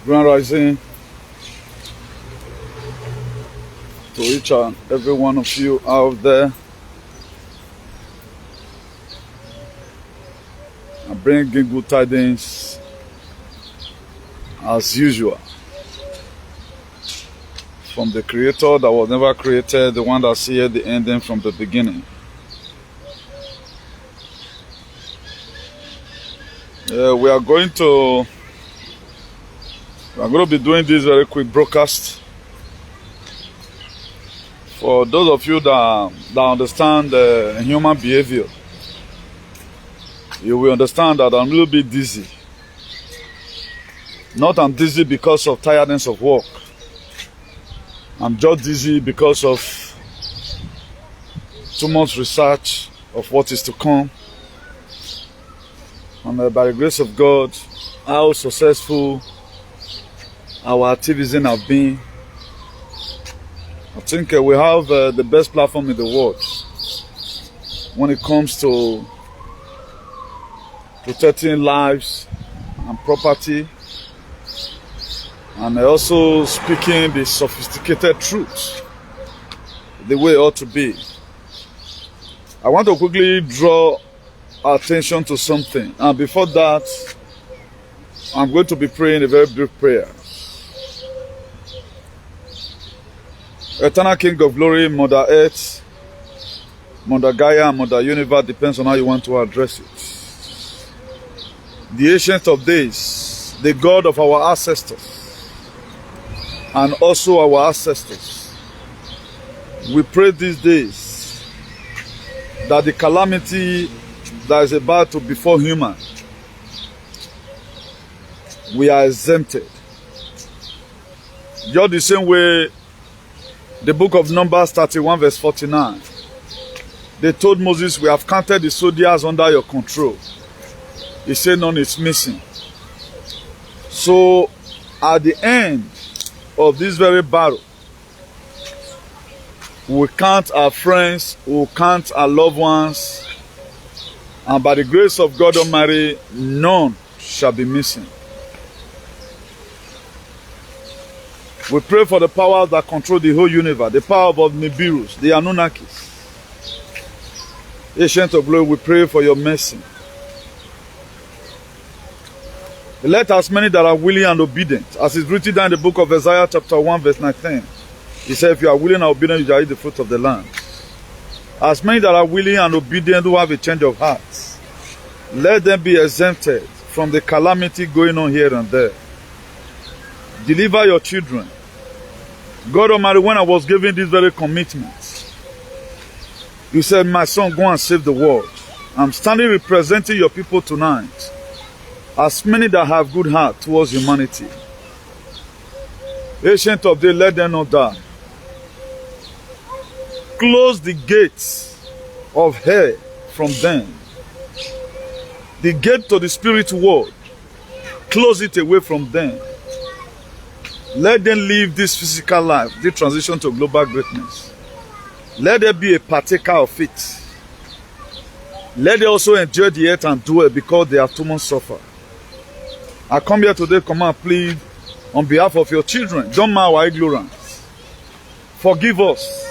Grand Rising to each and every one of you out there. I bring good tidings as usual from the Creator that was never created, the one that seeth the ending from the beginning. We are going to be doing this very quick broadcast. For those of you that understand human behavior, you will understand that I'm a little bit dizzy. Not I'm dizzy because of tiredness of work. I'm just dizzy because of too much research of what is to come. And by the grace of God, how successful our activism have been. I think we have the best platform in the world when it comes to protecting lives and property, and also speaking the sophisticated truth the way it ought to be. I want to quickly draw attention to something, and before that I'm going to be praying a very brief prayer. Eternal King of Glory, Mother Earth, Mother Gaia, Mother Universe, depends on how you want to address it. The Ancient of Days, the God of our ancestors, and also our ancestors, we pray these days that the calamity that is about to befall human, we are exempted. Just the same way the book of Numbers 31 verse 49, they told Moses, we have counted the soldiers under your control. He said none is missing. So at the end of this very battle, we will count our friends, we will count our loved ones, and by the grace of God Almighty, none shall be missing. We pray for the powers that control the whole universe, the power of Nibiru's, the Anunnakis. Ancient of Glory, we pray for your mercy. Let as many that are willing and obedient, as is written down in the book of Isaiah chapter 1 verse 19. He said, if you are willing and obedient, you shall eat the fruit of the land. As many that are willing and obedient who have a change of heart, let them be exempted from the calamity going on here and there. Deliver your children. God Almighty, when I was given this very commitment, you said, my son, go and save the world. I'm standing representing your people tonight, as many that have good heart towards humanity. Ancient of Days, let them not die. Close the gates of hell from them. The gate to the spirit world, close it away from them. Let them live this physical life, this transition to global greatness. Let there be a partaker of it. Let them also enjoy the earth and dwell, because they have too much suffer. I come here today, come and plead on behalf of your children. Don't mind our ignorance. Forgive us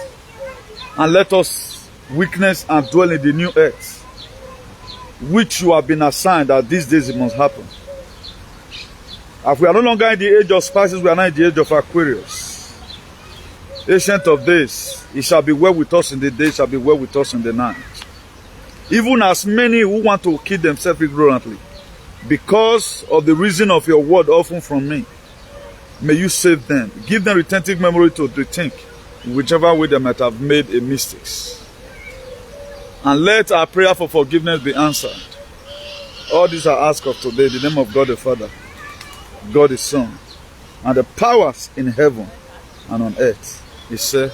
and let us witness and dwell in the new earth, which you have been assigned that these days it must happen. If we are no longer in the age of spices, we are now in the age of Aquarius. Ancient of Days, it shall be well with us in the day, it shall be well with us in the night. Even as many who want to kill themselves ignorantly, because of the reason of your word often from me, may you save them. Give them retentive memory to rethink in whichever way they might have made a mistake. And let our prayer for forgiveness be answered. All these I ask of today in the name of God the Father, God the Son, and the powers in heaven and on earth. He said.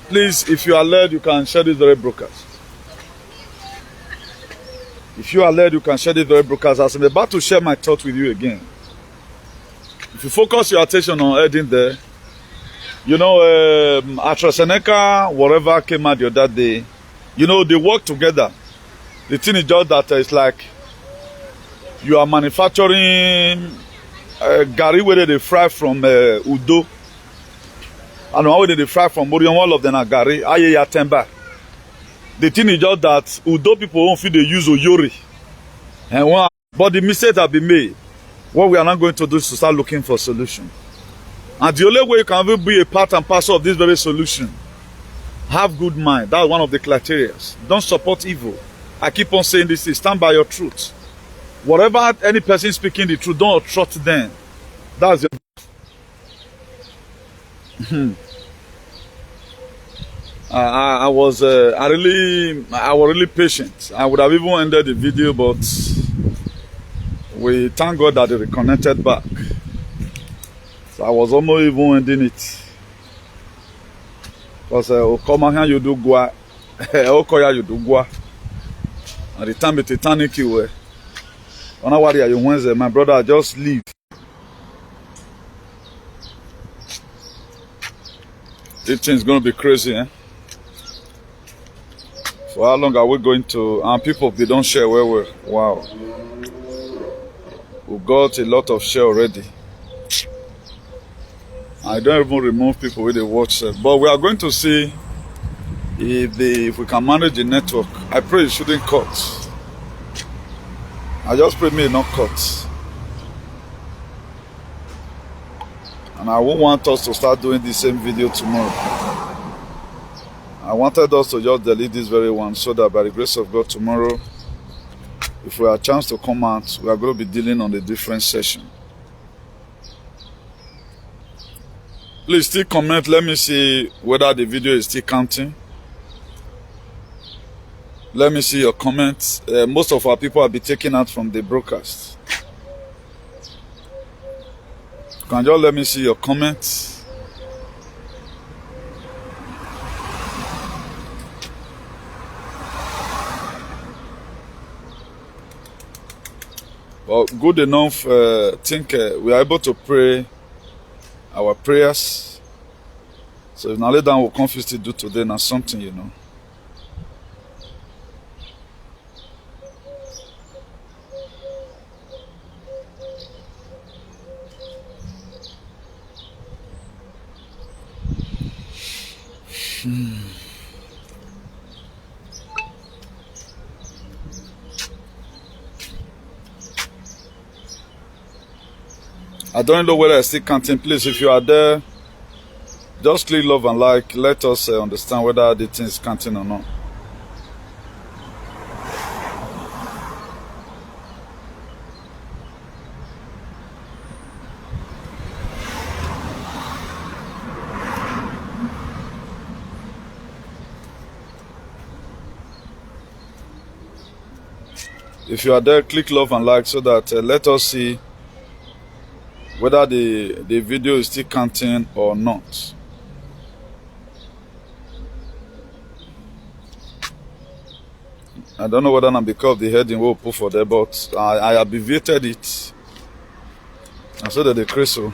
Please, if you are led, you can share this very broadcast. If you are led, you can share this very broadcast. As I'm about to share my thoughts with you again. If you focus your attention on heading there, you know, AstraZeneca, whatever came out the other day, you know, they work together. The thing is just that it's like you are manufacturing gari where they fry from Udo. And one way they fry from Morion, all of them are gari. Aye temba. The thing is just that Udo people won't feel they use Oyori. And one, but the mistakes have been made. What we are not going to do is to start looking for a solution. And the only way you can be a part and parcel of this very solution, have good mind. That's one of the criteria. Don't support evil. I keep on saying this, stand by your truth. Whatever any person speaking the truth, don't trust them. That's your I was really patient. I would have even ended the video, but we thank God that they reconnected back. So I was almost even ending it. Because Okomahan you do gua, Okoya you do gua. At the time it's Titanic you were. On a worry you Wednesday, my brother just leave. This thing's gonna be crazy, eh? For how long are we going to? And people, they don't share where we're. Wow. We got a lot of share already. I don't even remove people with the watch, but we are going to see if we can manage the network. I pray it shouldn't cut. I just pray may not cut. And I won't want us to start doing the same video tomorrow. I wanted us to just delete this very one so that by the grace of God tomorrow, if we have a chance to come out, we are going to be dealing on a different session. Please still comment. Let me see whether the video is still counting. Let me see your comments. Most of our people will be taken out from the broadcast. Can you just let me see your comments? Well, good enough. Think we are able to pray our prayers. So if Nale down will confuse to do today now something, you know. I don't know whether I still counting. Please, if you are there, just click love and like. Let us understand whether the thing is counting or not. If you are there, click love and like so that let us see whether the video is still counting or not. I don't know whether I'm because of the heading we'll put for there, but I abbreviated it. I said that the crystal.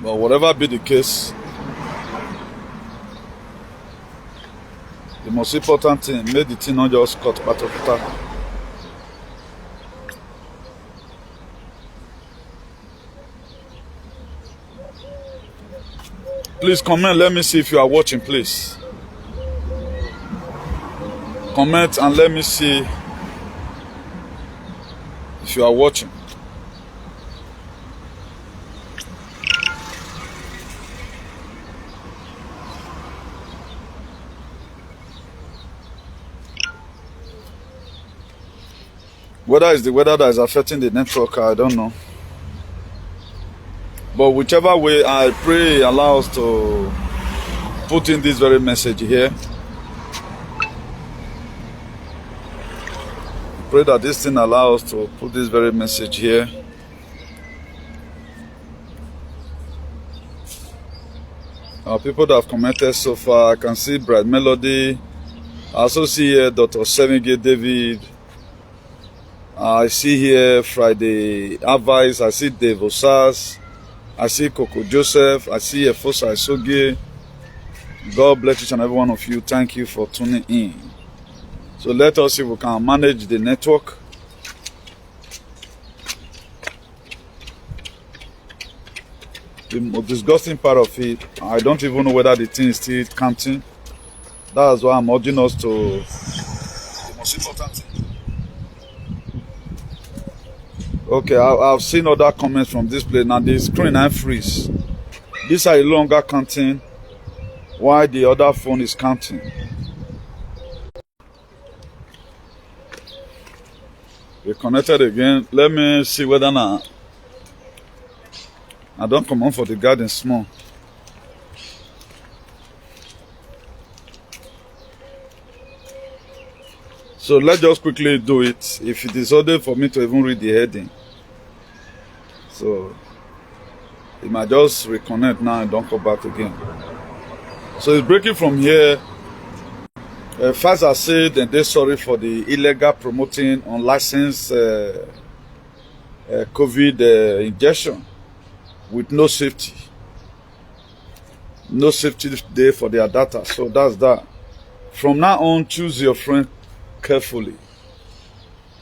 But whatever be the case, the most important thing, make the thing not just cut part of it. Please comment, let me see if you are watching, please. Comment and let me see if you are watching. Whether it's the weather that is affecting the network, I don't know. But whichever way, I pray allow us to put in this very message here. Pray that this thing allows us to put this very message here. People that have commented so far, I can see Bright Melody. I also see here Dr. Semige David. I see here Friday Advice. I see Dave Osas. I see Coco Joseph. I see Efosa Isogie. God bless each and every one of you. Thank you for tuning in. So let us see if we can manage the network. The most disgusting part of it, I don't even know whether the thing is still counting. That's why I'm urging us to the most important thing. Okay, I've seen other comments from this place. Now the screen and freeze. These are no longer counting while the other phone is counting. We're connected again. Let me see whether now I don't come on for the garden small. So let's just quickly do it. If it is ordered for me to even read the heading. So it might just reconnect now and don't come back again. So it's breaking from here. PFIZ said and they're sorry for the illegal promoting unlicensed COVID injection with no safety. No safety there for their data. So that's that. From now on, choose your friend carefully.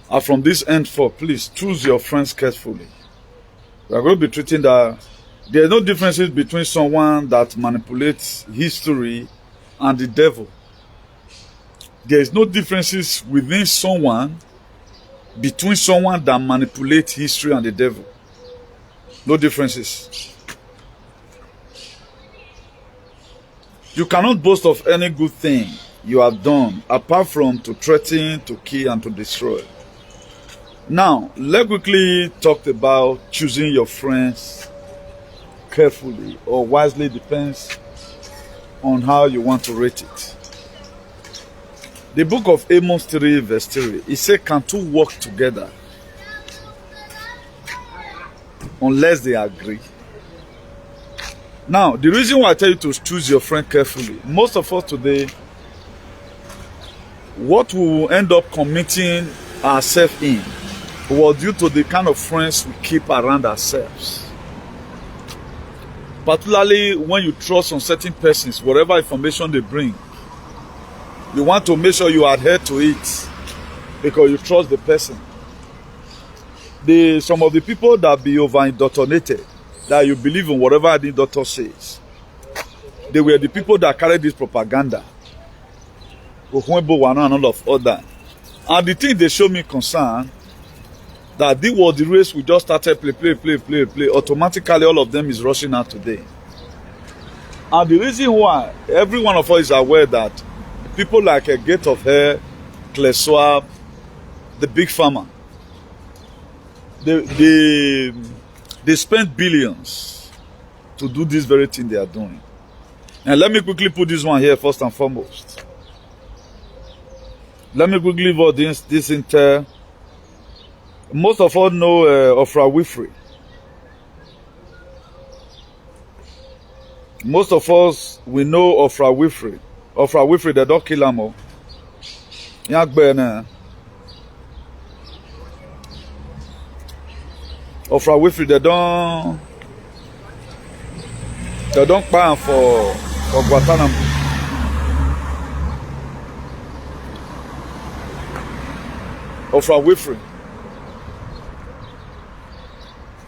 And from this end forth, please choose your friends carefully. We are going to be treating that. There are no differences between someone that manipulates history and the devil. There is no differences within someone, between someone that manipulates history and the devil. No differences. You cannot boast of any good thing you have done apart from to threaten, to kill, and to destroy. Now, let's quickly talk about choosing your friends carefully or wisely, depends on how you want to rate it. The book of Amos 3 verse 3, it says, can two work together unless they agree? Now, the reason why I tell you to choose your friend carefully, most of us today, what we will end up committing ourselves in was due to the kind of friends we keep around ourselves. Particularly when you trust on certain persons, whatever information they bring, you want to make sure you adhere to it because you trust the person. Some of the people that be over-indoctrinated, that you believe in whatever the doctor says, they were the people that carried this propaganda. And all of other. And the thing they show me concern, that this was the race we just started play. Automatically all of them is rushing out today. And the reason why every one of us is aware that people like a Gate of Hair, Clay Swab, the big pharma, they spend billions to do this very thing they are doing. And let me quickly put this one here first and foremost. Let me quickly vote this inter. Most of us know Oprah Winfrey. Most of us, we know Oprah Winfrey. Oprah Winfrey, they don't kill her. Oprah Winfrey, they don't buy for Guantanamo. Oprah Winfrey,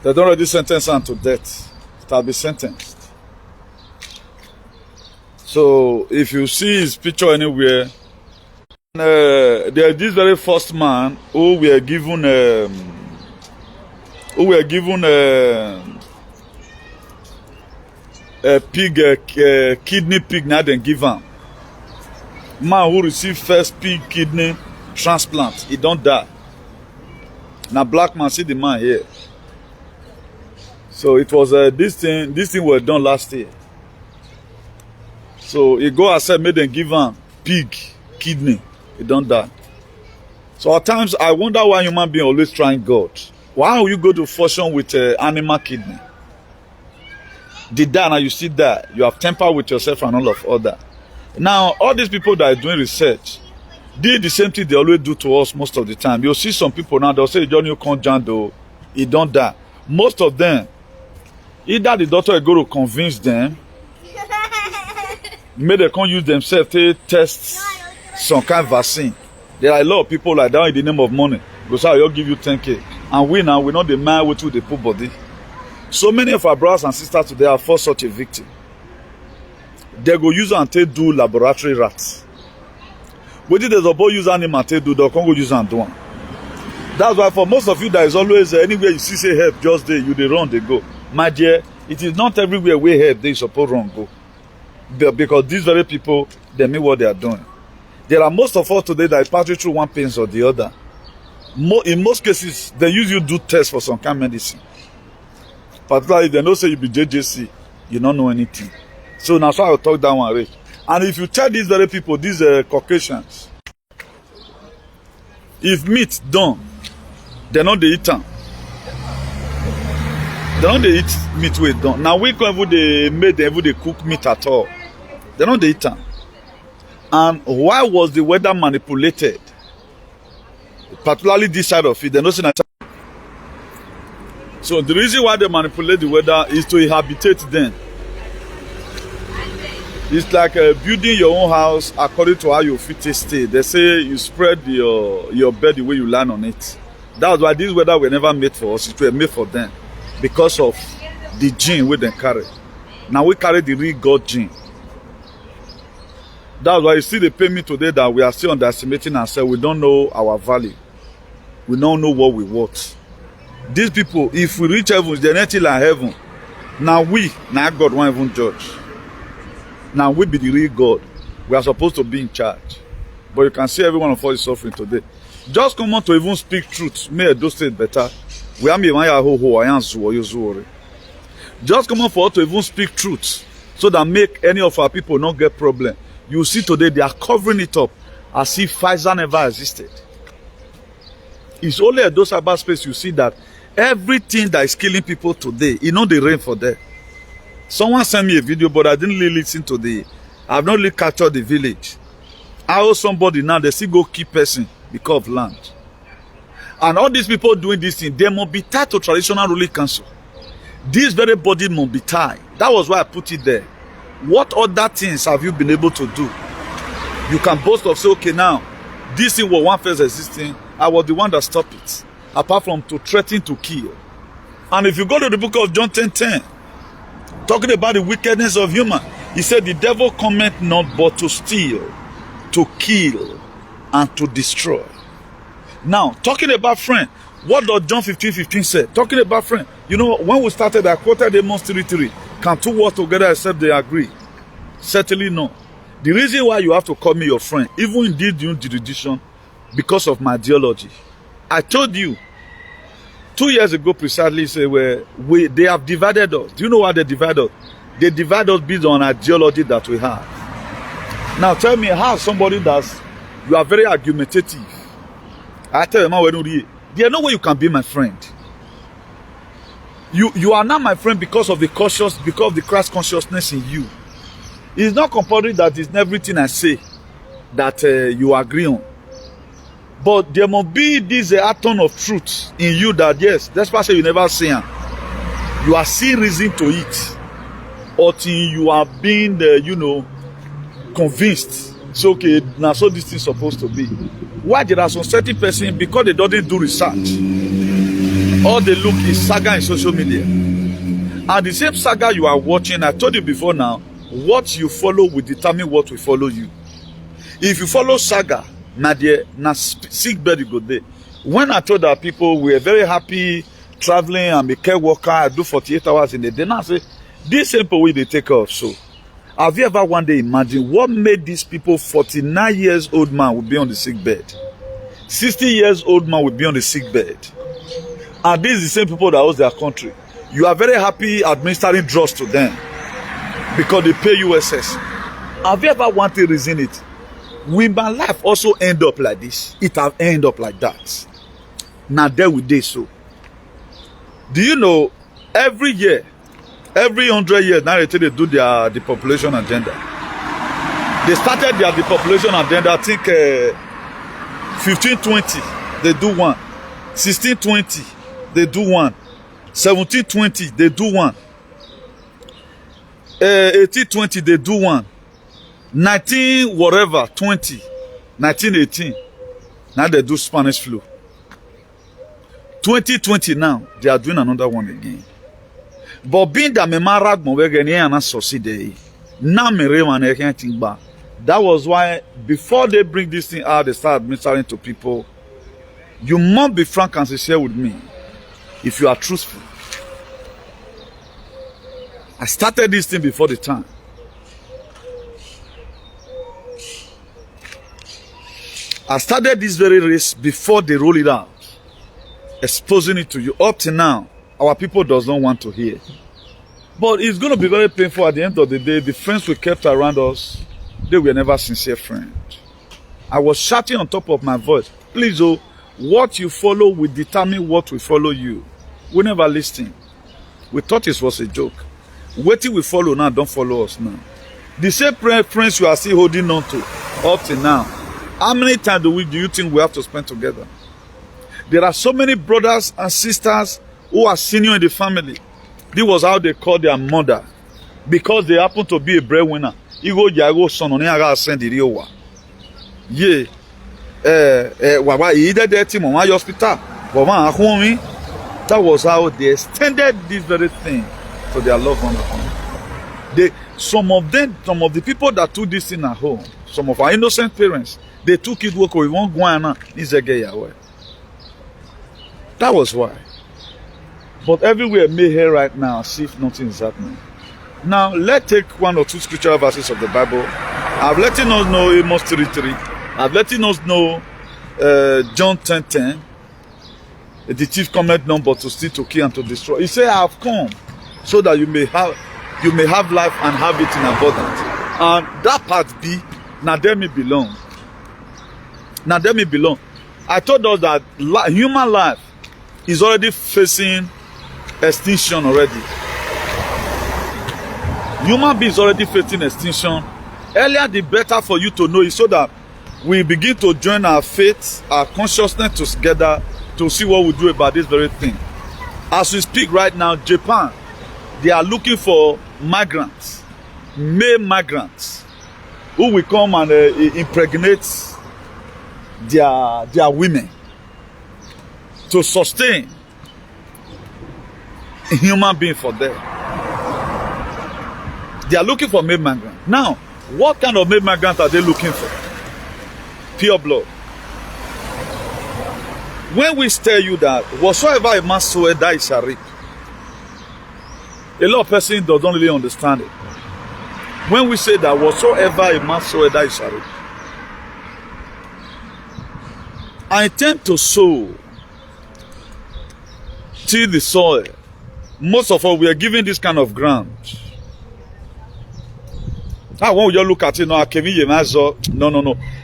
they don't already sentence her to death. It will be sentenced. So if you see his picture anywhere, there is this very first man who were given a pig, kidney pig. Now then give him. Man who received first pig kidney transplant, he don't die. Now black man, see the man here. So it was this thing was done last year. So he go outside, made them give him pig kidney, he don't die. So at times I wonder why human being always trying God. Why will you go to function with animal kidney? They die, now you see that you have tempered with yourself and all of other. Now all these people that are doing research, did the same thing they always do to us most of the time. You'll see some people now, they'll say, Johnny, you can't jump though, he don't die. Most of them, either the doctor is going to convince them, Make they can't use themselves to test some kind of vaccine. There are a lot of people like that in the name of money. Because I'll give you 10K. And we now, we know the man with they put body. So many of our brothers and sisters today are for such a victim. They go use and take do laboratory rats. What did the boy use animal take do? They can't go use and do one. That's why for most of you, there is always anywhere you see say help, just there, you they run, they go. My dear, it is not everywhere we help, they suppose run go. Because these very people, they mean what they are doing. There are most of us today that pass through one pain or the other. In most cases, they use you do tests for some kind of medicine. Particularly if they don't say you be JJC, you don't know anything. So now so I'll talk that one rich. And if you check these very people, these Caucasians, if meat done, they don't they eat them. They don't they eat meat with done. Now we can't even they made them even they cook meat at all. They don't they eat them. And why was the weather manipulated? Particularly this side of it, they don't see that. So the reason why they manipulate the weather is to inhabitate them. It's like building your own house according to how you fit to stay. They say you spread your bed the way you land on it. That's why this weather were never made for us. It was made for them because of the gene we then carry. Now we carry the real God gene. That's why you see the pay me today that we are still underestimating ourselves. We don't know our value. We don't know what we want. These people, if we reach heaven, they're not like heaven. Now God won't even judge. Now we be the real God. We are supposed to be in charge. But you can see every one of us is suffering today. Just come on to even speak truth. May do state better. We are me just come on for us to even speak truth. So that make any of our people not get problem. You see today they are covering it up as if PFIZ never existed. It's only at those cyberspace you see that everything that is killing people today, you know the rain for them. Someone sent me a video, but I didn't really listen to I've not really captured the village. How somebody now, they still go keep person because of land. And all these people doing this thing, they must be tied to traditional ruling council. This very body must be tied. That was why I put it there. What other things have you been able to do? You can boast of say, okay, now, this thing was one first existing. I was the one that stopped it. Apart from to threaten to kill. And if you go to the book of John 10:10, talking about the wickedness of human, he said the devil cometh not but to steal, to kill, and to destroy. Now, talking about friend, what does John 15:15 say? Talking about friend. You know, when we started, I quoted Amos 3:3. Can two work together except they agree? Certainly no. The reason why you have to call me your friend, even in this new jurisdiction, because of my ideology. I told you 2 years ago precisely, say they have divided us. Do you know why they divide us? They divide us based on ideology that we have. Now tell me how somebody you are very argumentative. I tell you, there's no way you can be my friend. You are not my friend because of the Christ consciousness in you. It's not compulsory that it's everything I say that you agree on. But there must be this atom of truth in you that yes, that's why you never see it. You are seeing reason to it. Until you are being convinced. So okay, now so this thing is supposed to be. Why there are some certain persons because they don't do research. All they look is saga in social media. And the same saga you are watching, I told you before now, what you follow will determine what will follow you. If you follow saga, Nadia, na sick bed you go there. When I told our people we were very happy traveling and be care worker, I do 48 hours in a day. Now I say, this simple way they take off. So, have you ever one day imagined what made these people 49 years old man would be on the sick bed? 60 years old man would be on the sick bed. And these are the same people that host their country. You are very happy administering drugs to them because they pay USS. Have you ever wanted to reason it? Will my life also end up like this? It have end up like that. Now there we do so. Do you know every year, every 100 years, now they do their depopulation agenda. They started their depopulation agenda, I think 1520, they do one. 1620, they do one. 1720, they do one. 1820, they do one. 19 whatever 20 1918 now they do Spanish flu. 2020 now they are doing another one again. But being that me marag mo we gani ana succeed now me reman I can't think back. That was why before they bring this thing out, they start administering to people. You must be frank and sincere with me if you are truthful. I started this thing before the time. I started this very race before they roll it out, exposing it to you. Up to now, our people does not want to hear. But it's going to be very painful at the end of the day. The friends we kept around us, they were never sincere friends. I was shouting on top of my voice, please, oh, what you follow will determine what will follow you. We never listened. We thought it was a joke. Waiting we follow now, don't follow us now. The same friends you are still holding on to up to now. How many times do you think we have to spend together? There are so many brothers and sisters who are senior in the family. This was how they called their mother. Because they happen to be a breadwinner. Igo jago son oni aga send the real one. Yeah. Waba either that team on hospital. Waba home. That was how they extended this very thing to their loved ones. Some of the people that took this thing at home, some of our innocent parents, they took it work we won't go on. That was why. But everywhere may hear right now as if nothing is happening. Now let's take one or two scriptural verses of the Bible. I've let us know Amos 3:3. I've let us know John 10:10. The thief cometh not but to steal, to kill, and to destroy. He said, I have come so that you may have life and have it in abundance. And that part B, now them me belong. Now them me belong. I told us that human life is already facing extinction already. Human beings already facing extinction. Earlier, the better for you to know is so that we begin to join our faith, our consciousness together to see what we do about this very thing. As we speak right now, Japan, they are looking for migrants, male migrants, who will come and impregnate their women to sustain a human being for them. They are looking for male migrants. Now, what kind of male migrants are they looking for? Pure blood. When we tell you that whatsoever a man soweth, that he shall reap. A lot of persons don't really understand it. When we say that whatsoever a man soweth, that he shall reap. I intend to sow till the soil. Most of us, we are given this kind of ground. Now, when you look at it, no.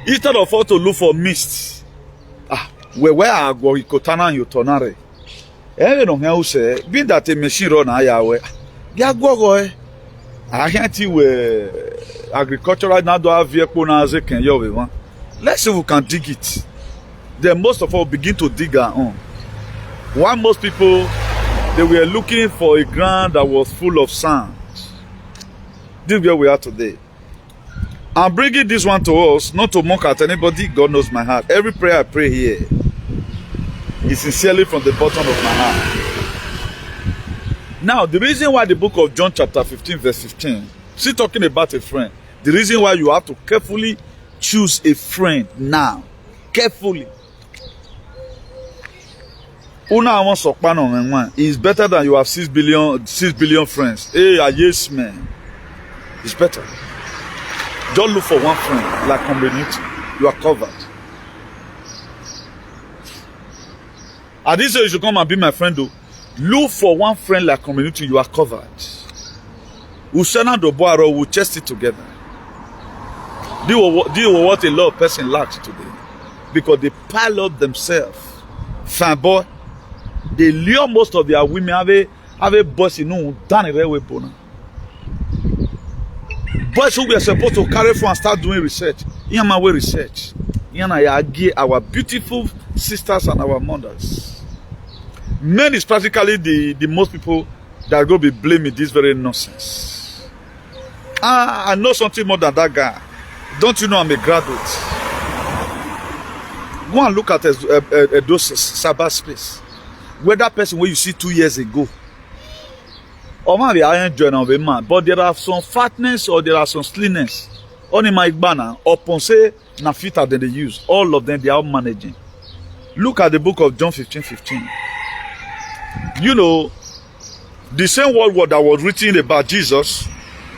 Instead of us to look for mist, where are we kotana and yotonare? No, how say, being that a machine run, I can't see where agricultural now do have vehicle now as a can you. Let's see if we can dig it. Then most of us begin to dig our own. While most people, they were looking for a ground that was full of sand. This is where we are today. I'm bringing this one to us, not to mock at anybody. God knows my heart. Every prayer I pray here is sincerely from the bottom of my heart. Now, the reason why the book of John chapter 15 verse 15, still talking about a friend, the reason why you have to carefully choose a friend now, carefully. It's better than you have 6 billion friends. Hey, yes, man. It's better. Don't look for one friend like community. You are covered. I didn't say you should come and be my friend though. Look for one friend like community. You are covered. Usana Doboaro will chest it together. Deal with what a lot of person lacks today. Because they pile up themselves. Fine boy. They lure most of their women have a boss in who done it way bona. Boys who we are supposed to carry for and start doing research. In my way research. In our beautiful sisters and our mothers. Men is practically the most people that are going to be blaming this very nonsense. I know something more than that guy. Don't you know I'm a graduate? Go and look at those cyberspace. Where that person where you see 2 years ago. Or maybe I enjoy of a man, but there are some fatness or there are some slimness. Only my banner or ponce na fitter than they use. All of them they are managing. Look at the book of John 15:15. You know, the same word that was written about Jesus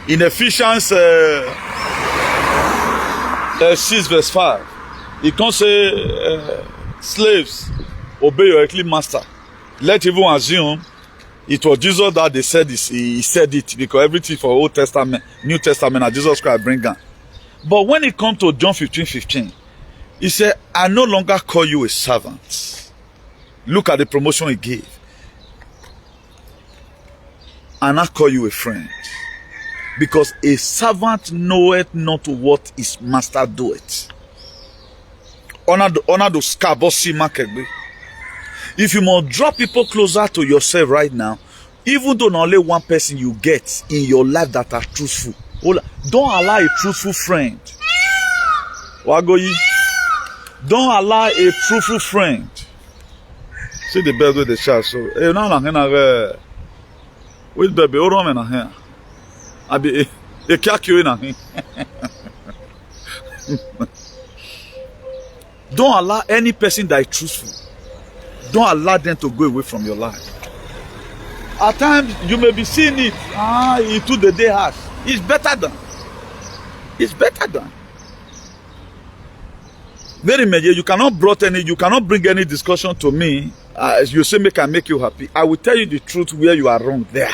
in Ephesians 6:5. It can't say slaves obey your earthly master. Let everyone assume it was Jesus that they said this. He said it because everything for Old Testament, New Testament, and Jesus Christ bring down. But when it comes to John 15:15, he said, I no longer call you a servant. Look at the promotion he gave. And I call you a friend. Because a servant knoweth not what his master doeth. Honor the scarbosi market. If you must draw people closer to yourself right now, even though not only one person you get in your life that are truthful, don't allow a truthful friend. Don't allow a truthful friend. See the bed with the child. So, which baby? Hold on a here. I be a calculator na here. Don't allow any person that is truthful. Don't allow them to go away from your life. At times you may be seeing it. Into the day has. It's better than. It's better than. Very major. You cannot bring any discussion to me. As you say, make you happy. I will tell you the truth where you are wrong there.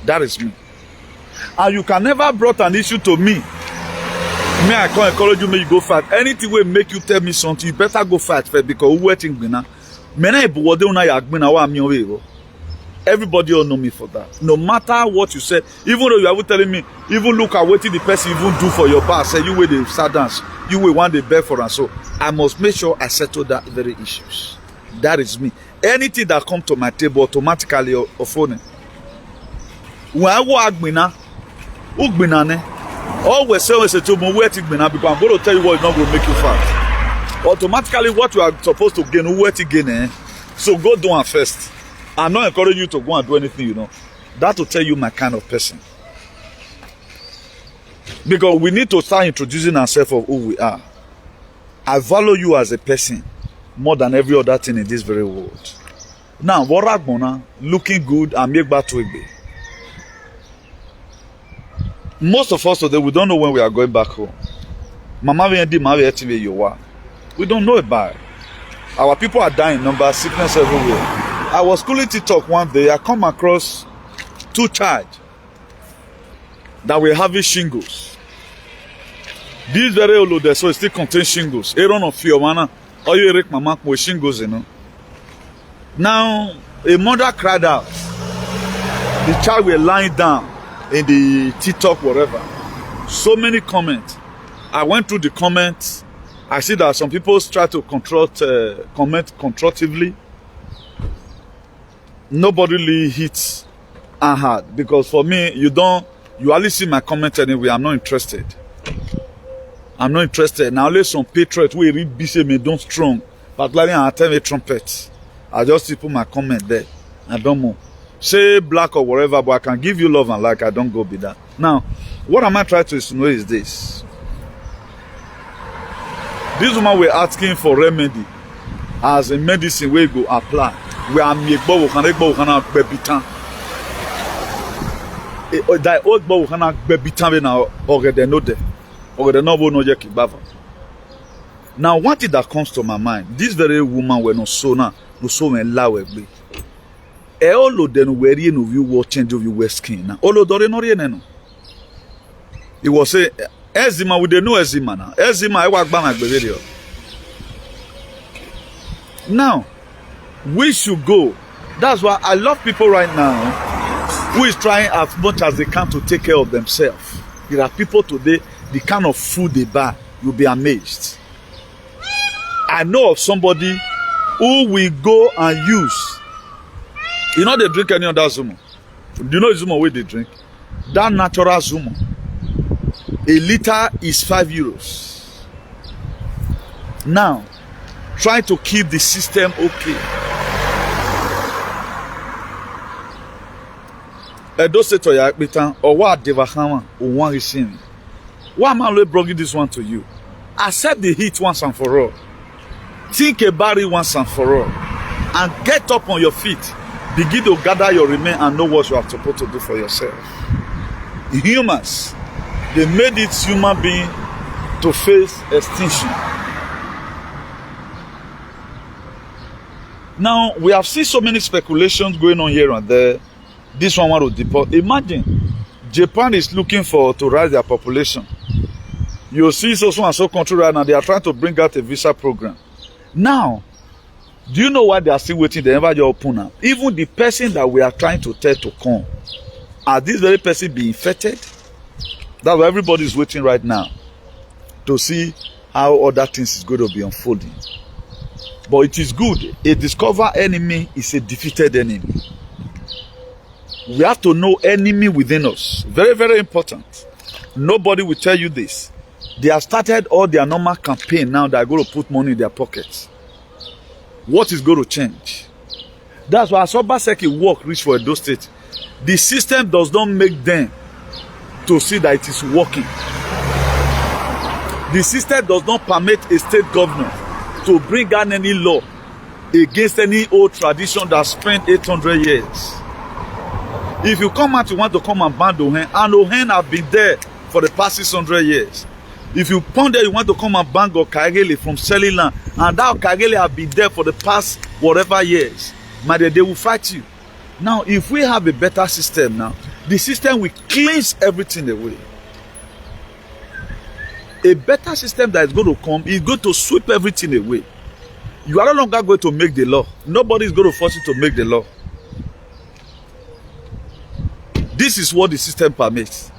That is me. And you can never brought an issue to me. Me, I can't encourage you, may you go fight. Anything will make you tell me something, you better go fight first because who waiting me now? Everybody will know me for that. No matter what you said, even though you are telling me, even look at what the person even do for your past, say you will the sad dance, you will want the beg for and so. I must make sure I settle that very issues. That is me. Anything that come to my table automatically or phone. When I go agbina, always say to me where to because I'm going to tell you what is not going to make you fat. Automatically, what you are supposed to gain, where to gain. So go do it first. I'm not encouraging you to go and do anything, you know. That will tell you my kind of person. Because we need to start introducing ourselves of who we are. I value you as a person more than every other thing in this very world. Now, looking good and make back to it. Most of us today, we don't know when we are going back home. We don't know about it. Our people are dying, numbers, sickness everywhere. I was schooling TikTok one day. I come across 2 child that were having shingles. This very old, so it still contains shingles. Aaron of fear, man. Or you erect mama with shingles, you know. Now, a mother cried out. The child were lying down in the TikTok, whatever. So many comments. I went through the comments. I see that some people try to comment constructively. Nobody really hits and hard because for me, you only see my comment anyway. I'm not interested. I'm not interested. Now, only some patriots will read BC me don't strong, particularly I tell me trumpet. I just put my comment there. I don't know. Say black or whatever, but I can give you love and like. I don't go be that. Now, what am I trying to insinuate is this. This woman were asking for remedy as a medicine we go apply. We are mekbo kana bebitan. That old boy kana bebitan na already know there. Already know no je kibava. Now, one thing that comes to my mind, this very woman were no so now, no so when lawe be. All of them were in of you will change of your skin. Now, all of them no no. It was say eczema we dey know eczema now. Eczema I work back my video. Now, we should go. That's why I love people right now who is trying as much as they can to take care of themselves. There are people today, the kind of food they buy, you'll be amazed. I know of somebody who will go and use. You know they drink any other Zumo. Do you know Zumo where they drink? That natural Zumo. A liter is 5 euros. Now, try to keep the system okay. Edo say to ya bitan or what devahama or one receive. Why am I bringing this one to you? Accept the heat once and for all. Think about it once and for all. And get up on your feet. Begin to gather your remain and know what you are supposed to do for yourself. Humans, they made it human being to face extinction. Now, we have seen so many speculations going on here and there. This one want to deport. Imagine, Japan is looking to rise their population. You see so and so country right now, they are trying to bring out a visa program. Now, do you know why they are still waiting? They never just open up. Even the person that we are trying to tell to come, are this very person being infected? That's why everybody is waiting right now to see how other things is going to be unfolding. But it is good. A discovered enemy is a defeated enemy. We have to know enemy within us. Very, very important. Nobody will tell you this. They have started all their normal campaign now. They are going to put money in their pockets. What is going to change? That's why as Obaseki work reach for Edo State, the system does not make them to see that it is working. The system does not permit a state governor to bring out any law against any old tradition that spent 800 years. If you come out, you want to come and ban Ohen, and Ohen have been there for the past 600 years. If you come there, you want to come and ban Okagele from selling land, and that Okagele have been there for the past whatever years, they will fight you. Now, if we have a better system now, the system will cleanse everything away. A better system that is going to come is going to sweep everything away. You are no longer going to make the law. Nobody is going to force you to make the law. This is what the system permits.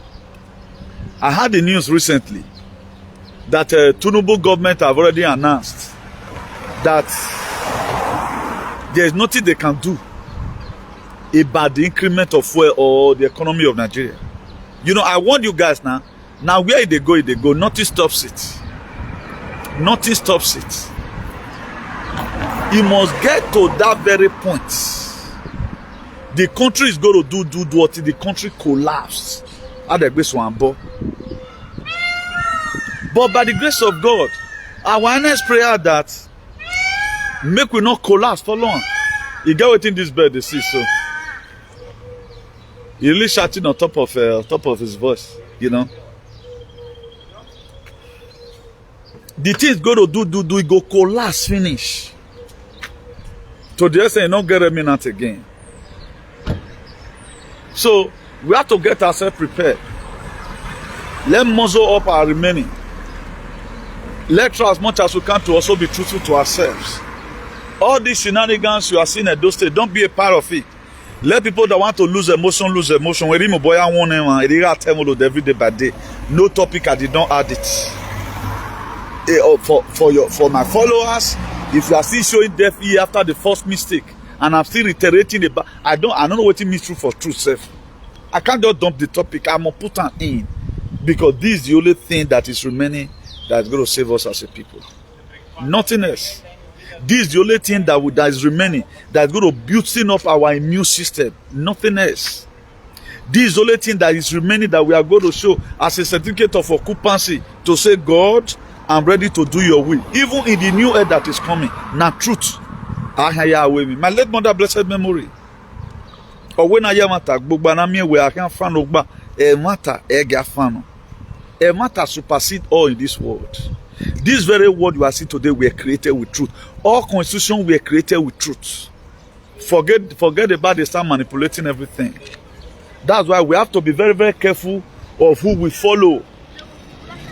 I had the news recently that Tinubu government have already announced that there is nothing they can do about the increment of fuel or the economy of Nigeria. You know, I warn you guys now. Now where they go, nothing stops it. Nothing stops it. You must get to that very point. The country is going to do what the country collapsed. But by the grace of God, our earnest prayer that make we not collapse for long. You get within this bed, they see so. He really shouting on top of his voice, you know. The thing is going to do, it go collapse, finish. So the say not get remnant again. So we have to get ourselves prepared. Let's muzzle up our remaining. Let's try as much as we can to also be truthful to ourselves. All these shenanigans you are seeing at those states, don't be a part of it. Let people that want to lose emotion. Every day by day. No topic I did not add it. For my followers, if you are still showing deaf ear after the first mistake, and I'm still reiterating about, I don't know what it means true for truth self. I can't just dump the topic. I'm gonna put an in because this is the only thing that is remaining that is going to save us as a people. Nothing else. This is the only thing that is remaining that is going to build up our immune system. Nothing else. This is the only thing that is remaining that we are going to show as a certificate of occupancy to say, God, I'm ready to do your will. Even in the new era that is coming. Now, truth. My late mother, blessed memory. Or when I am at Bogbanami, where I can find Ogba, a matter, a matter supersede all in this world. This very world you are seeing today were created with truth. All constitutions were created with truth. Forget about they start manipulating everything. That's why we have to be very, very careful of who we follow.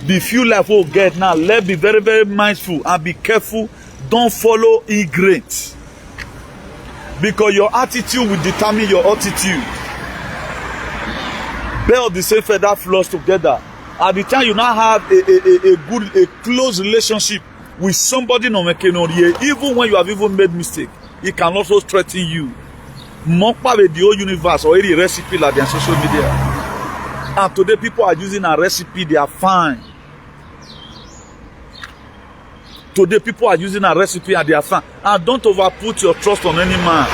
The few life we'll get now, let's be very, very mindful and be careful. Don't follow ignorant. Because your attitude will determine your attitude. Bear of the same feather flows together. At the time you now have a close relationship with somebody, even when you have even made mistake, it can also threaten you. Mokpa with the whole universe or any recipe like on social media. And today people are using a recipe, they are fine. Today people are using a recipe and they are fine. And don't overput your trust on any man.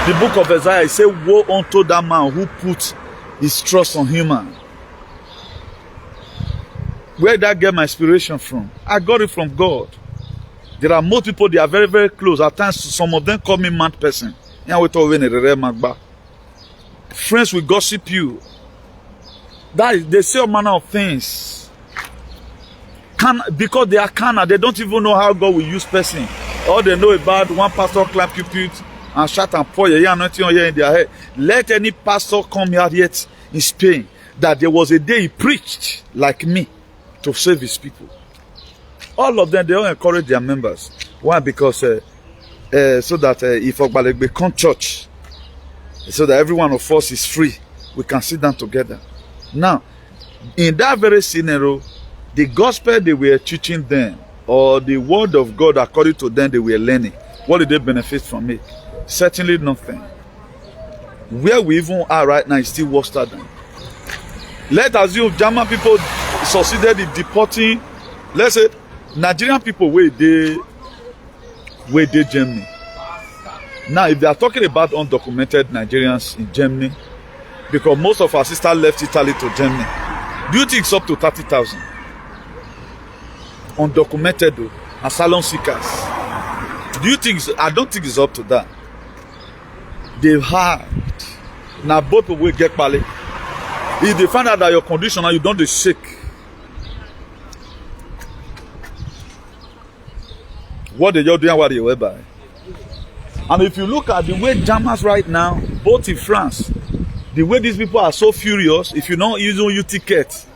The book of Isaiah, it says, woe unto that man who puts his trust on human. Where did I get my inspiration from? I got it from God. There are most people, they are very, very close. At times, some of them call me mad person. Friends will gossip you. They say all manner of things. Because they are carnal, they don't even know how God will use person. All they know about one pastor climb pulpit and shout and pour your anointing on here in their head. Let any pastor come here yet in Spain that there was a day he preached like me to save his people. All of them, they all encourage their members. Why? Because so that if Ogbalek come church, so that every one of us is free, we can sit down together. Now, in that very scenario, the gospel they were teaching them, or the word of God according to them they were learning, what did they benefit from it? Certainly nothing. Where we even are right now is still worse than. Let's assume German people succeeded in deporting, let's say, Nigerian people where they Germany. Now, if they are talking about undocumented Nigerians in Germany, because most of our sisters left Italy to Germany, do you think it's up to 30,000? Undocumented though, asylum seekers. Do you think? I don't think it's up to that. They've had. Now both people will get pali. If they find out that your condition and you don't shake. What they are doing, what they were by. And if you look at the way Germans right now, both in France, the way these people are so furious, if you don't use your ticket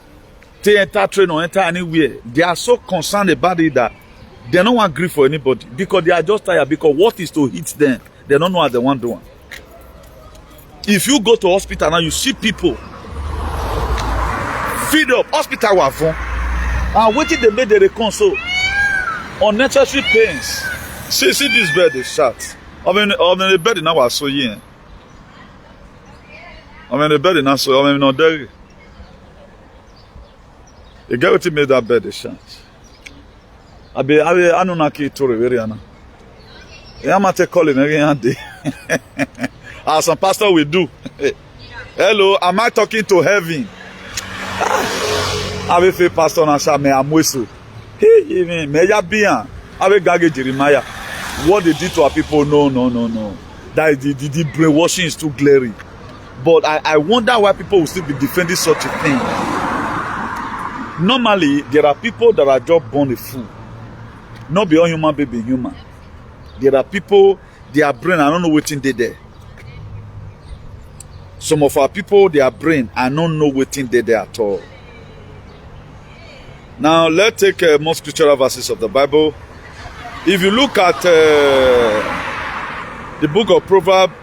to enter train or enter anywhere, they are so concerned about it that they don't want grief for anybody because they are just tired. Because what is to hit them, they don't know what they want to do. If you go to hospital now, you see people feed up, hospital were fun, and waiting they made the console. Unnecessary pains. See this bed is shut. I mean the bed now was so yeah. I mean the bed now so I mean not there. You get what made that bed is shut. I don't know to very ana. I'm not calling again day. As some pastor will do. Hello, am I talking to heaven? I will say pastor na sa me amweso. Hey, me ya bien. I will gage Jeremiah. What they did to our people, no. That the brainwashing is too glaring. But I wonder why people will still be defending such a thing. Normally, there are people that are just born a fool. Not be all human baby human. There are people, their brain, I don't know what they there. Some of our people, their brain, I don't know what they there at all. Now, let's take more scriptural verses of the Bible. If you look at the book of Proverbs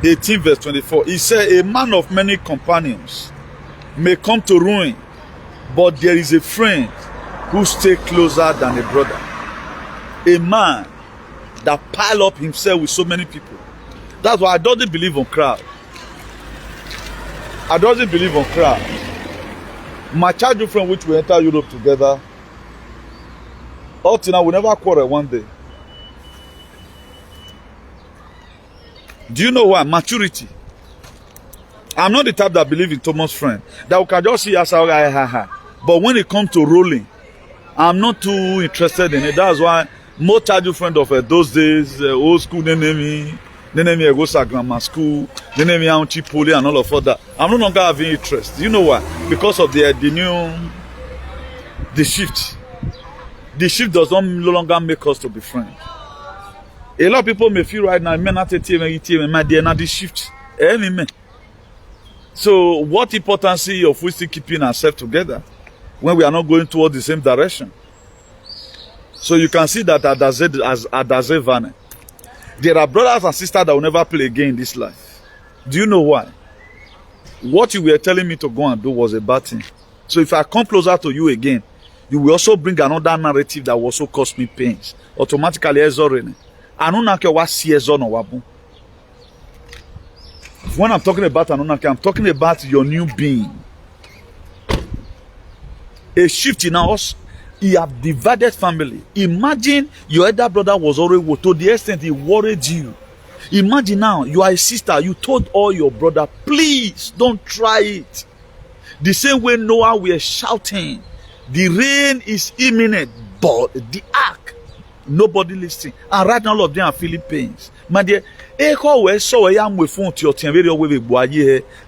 18 verse 24, it says, a man of many companions may come to ruin, but there is a friend who stays closer than a brother. A man that pile up himself with so many people. That's why I don't believe on crowd. I don't believe on crowd. My childhood friend, which we enter Europe together, up till now we never quarrel one day. Do you know why? Maturity. I'm not the type that believe in Thomas' friend. That we can just see as ha. But when it comes to rolling, I'm not too interested in it. That's why most childhood friends of those days, old school, they name me go grammar school, they name me Auntie Poli and all of that. I'm no longer having interest. Do you know why? Because of the shift. The shift does not no longer make us to be friends. A lot of people may feel right now, men not my dear, not the shift. So, what importance of we still keeping ourselves together when we are not going towards the same direction? So you can see that Adaze Vane. There are brothers and sisters that will never play again in this life. Do you know why? What you were telling me to go and do was a bad thing. So if I come closer to you again, you will also bring another narrative that will also cause me pains. Automatically, when I'm talking about Anunaki, I'm talking about your new being. A shift in us. He have divided family. Imagine your elder brother was already to the extent he worried you. Imagine now you are a sister. You told all your brother, please don't try it. The same way Noah were shouting, the rain is imminent, but the ark, nobody listening. And right now all of them are feeling pains. My dear,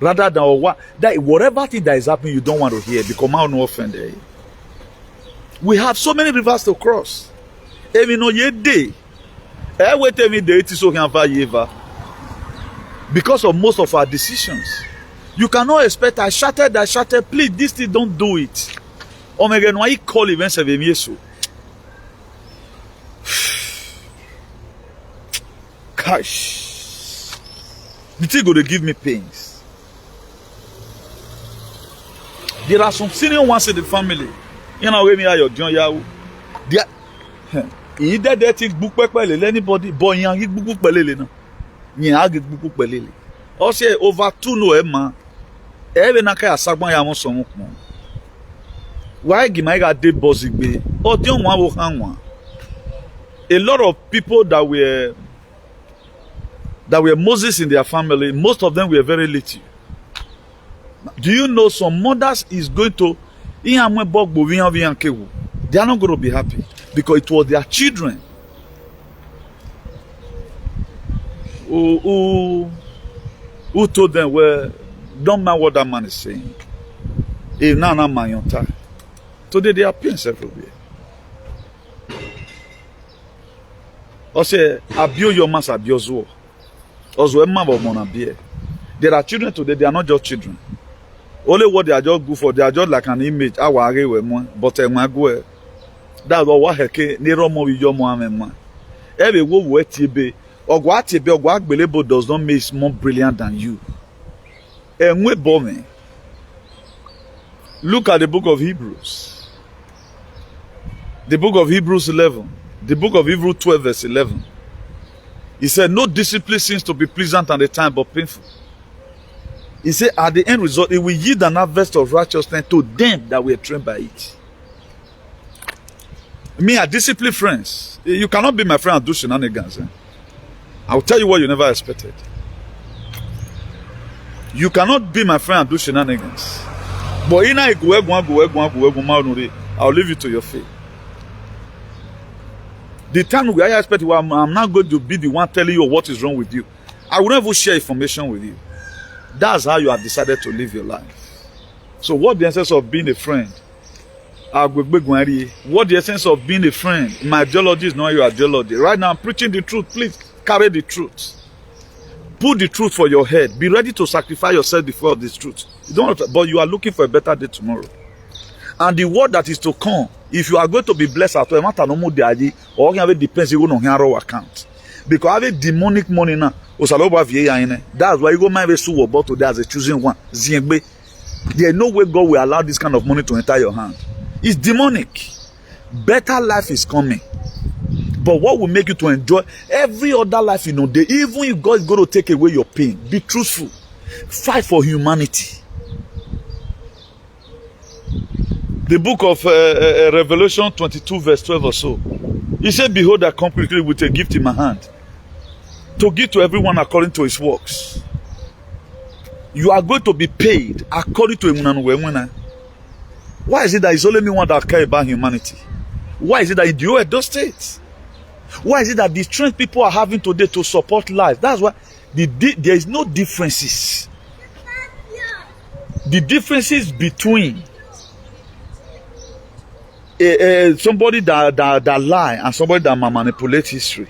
rather than what that whatever thing that is happening you don't want to hear because I'm no offended. We have so many rivers to cross. Because of most of our decisions. You cannot expect I shouted, please, this thing don't do it. Oh my God, why you call events of a Gosh. The thing going to give me pains. There are some senior ones in the family. You know, when me are your John Yahoo. Either they take book pelele anybody, boy yang book pelele no. Nya get book pelele. O say over 2 no e ma. Ebe na ka asagban ya mo so mo. Why give my God dead boss igbe? O di on wo kan wa. A lot of people that were Moses in their family, most of them were very little. Do you know some mothers is going to they are not going to be happy because it was their children who told them, well, don't mind what that man is saying. If now my own time. Today there are pains everywhere. I say, abuse your mass, abuse war. Also, there are children today, they are not just children. Only what they are just good for, they are just like an image. But that's what heke nero mo with your mom. Every wo we tibe ogwa agbelebo does not make it more brilliant than you. Look at the book of Hebrews. The book of Hebrews 11. The book of Hebrews 12 verse 11. He said, no discipline seems to be pleasant at the time but painful. He said, at the end result, it will yield an harvest of righteousness to them that were trained by it. Me, I discipline friends. You cannot be my friend and do shenanigans. I will tell you what you never expected. You cannot be my friend and do shenanigans. But I'll leave you to your fate. The time we are expecting, I'm not going to be the one telling you what is wrong with you. I will never share information with you. That's how you have decided to live your life. So what the essence of being a friend? What the essence of being a friend? My ideology is not your ideology. Right now I'm preaching the truth. Please carry the truth. Put the truth for your head. Be ready to sacrifice yourself before this truth. You don't have to, but you are looking for a better day tomorrow. And the word that is to come, if you are going to be blessed at all, matter no more day, or you have a depends you on your account. Because I have a demonic money now. That's why you go my way so about today as a choosing one. There is no way God will allow this kind of money to enter your hand. It's demonic. Better life is coming. But what will make you to enjoy every other life you know, even if God is going to take away your pain, be truthful. Fight for humanity. The book of Revelation 22 verse 12 or so. He said, behold, I come quickly with a gift in my hand, to give to everyone according to his works. You are going to be paid according to Emunanu. Why is it that it's only me one that care about humanity? Why is it that in the Edo State? Why is it that the strength people are having today to support life? That's why there is no differences. The differences between somebody that lie and somebody that manipulate history.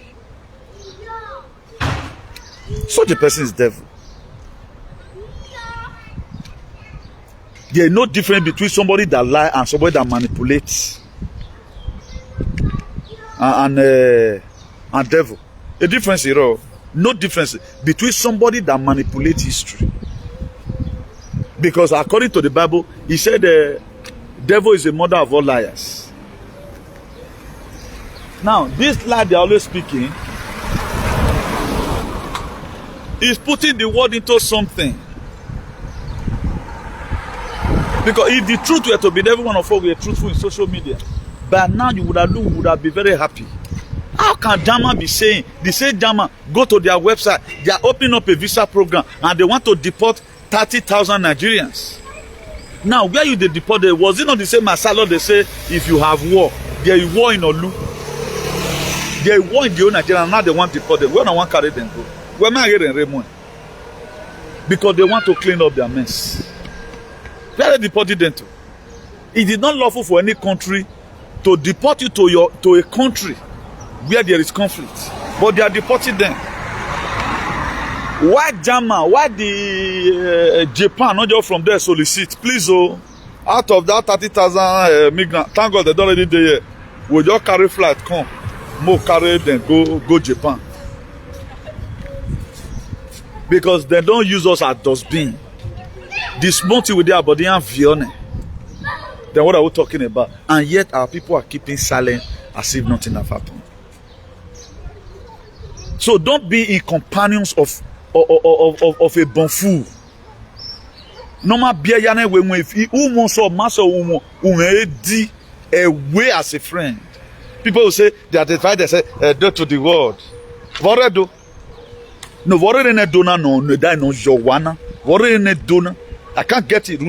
Such a person is devil. There is no difference between somebody that lie and somebody that manipulates and devil. A difference here. No difference between somebody that manipulates history. Because according to the Bible, he said devil is the mother of all liars. Now, this lie they are always speaking is putting the word into something. Because if the truth were to be there, every one of us were truthful in social media. But now you would have been very happy. How can German be saying, the same German go to their website, they are opening up a visa program and they want to deport 30,000 Nigerians. Now, where you they deported, was it not the same Masalo they say, if you have war, there is war in Olu. There is war in the old Nigeria, and now they want to deport them. Where no one carry them go? Where am I getting Raymond? Because they want to clean up their mess. Where they deported them to? It is not lawful for any country to deport you to a country where there is conflict. But they are deporting them. Why German? Why the Japan not just from there solicit? Please, oh, out of that 30,000 migrants, thank God they don't already there. We just carry flight come, more carry them go Japan, because they don't use us as dustbin. This month with their body and Vione. Then what are we talking about? And yet our people are keeping silent as if nothing has happened. So don't be in companions of a bonfou. Normal beer yane when if umo so maso umo di away as a friend. People will say they are divided, say do to the world. What do? No, what in a donor no die no jowana. What in a donor? I can't get it.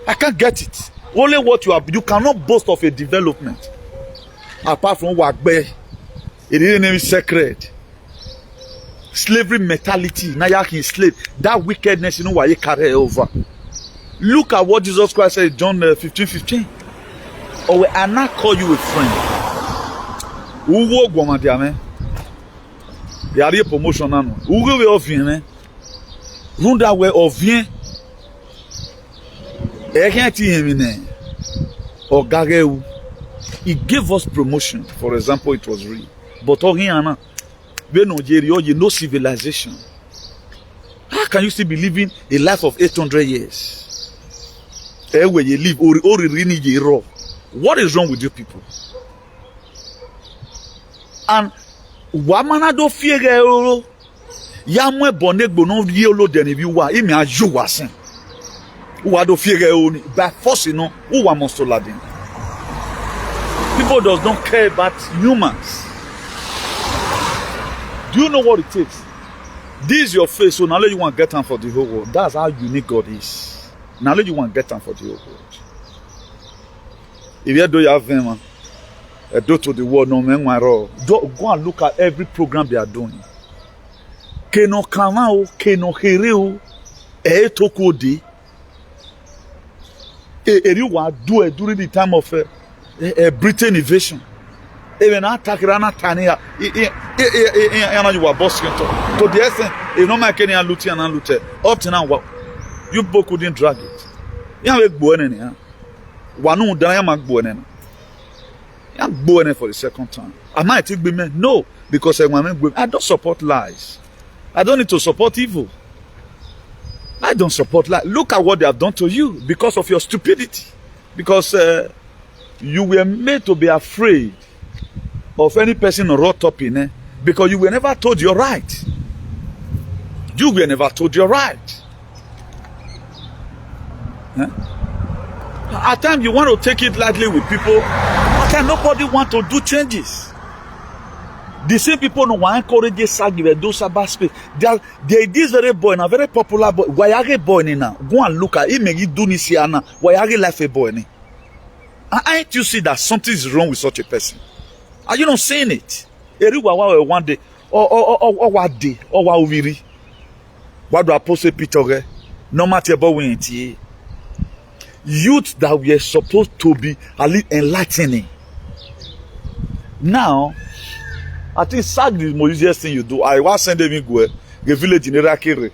I can't get it. Only what you cannot boast of a development apart from Wagbe. It isn't sacred. Slavery mentality, now you slave. That wickedness, you know why you carry over. Look at what Jesus Christ said in John 15:15. Or will I not call you a friend? Who will go on there, man? They are a promotion now. Who will be off here, man? Run that way of here. I can't see him in there. Or Gageu. He gave us promotion. For example, it was real. But all here now. You know civilization. How can you still be living a life of 800 years? Where you live, what is wrong with you people? And wamana do fear yamwe bonegbo no yelo den if you wa imi aju wasen. Who do fear by force no who wa must ladin. People does not care about humans. Do you know what it takes? This is your face, so now you want to get on for the whole world. That's how unique God is. Now you want to get on for the whole world. If you do have them, do to the world, no man, go and look at every program they are doing. Keno kamao, keno hereo, tokodi. Everyone do it during the time of Britain invasion. Even attack Rana Tania, you are bossing to the essence, if no man can loot and loot up to now, you both couldn't drag it. You have a boy, one who diamond boy. I'm born for the second time. I might take women, no, because I don't support lies. I don't need to support evil. I don't support lies. Look at what they have done to you because of your stupidity. Because you were made to be afraid of any person wrought up in because you were never told you're right. You were never told you're right. At times you want to take it lightly with people. At times nobody want to do changes. The same people no want to encourage Sagi do Sabbath space. There is this very boy, a very popular boy. Why are you boy now? Go and look at him. Make do Nisiana. Why are you life a boy? Ain't you see that something is wrong with such a person? Are you not saying it? One day, or what day, or what we what do I post a picture? No matter about when youth that we are supposed to be a little enlightening. Now, I think SAG is the most easiest thing you do. I was sending me go the village in Irakere.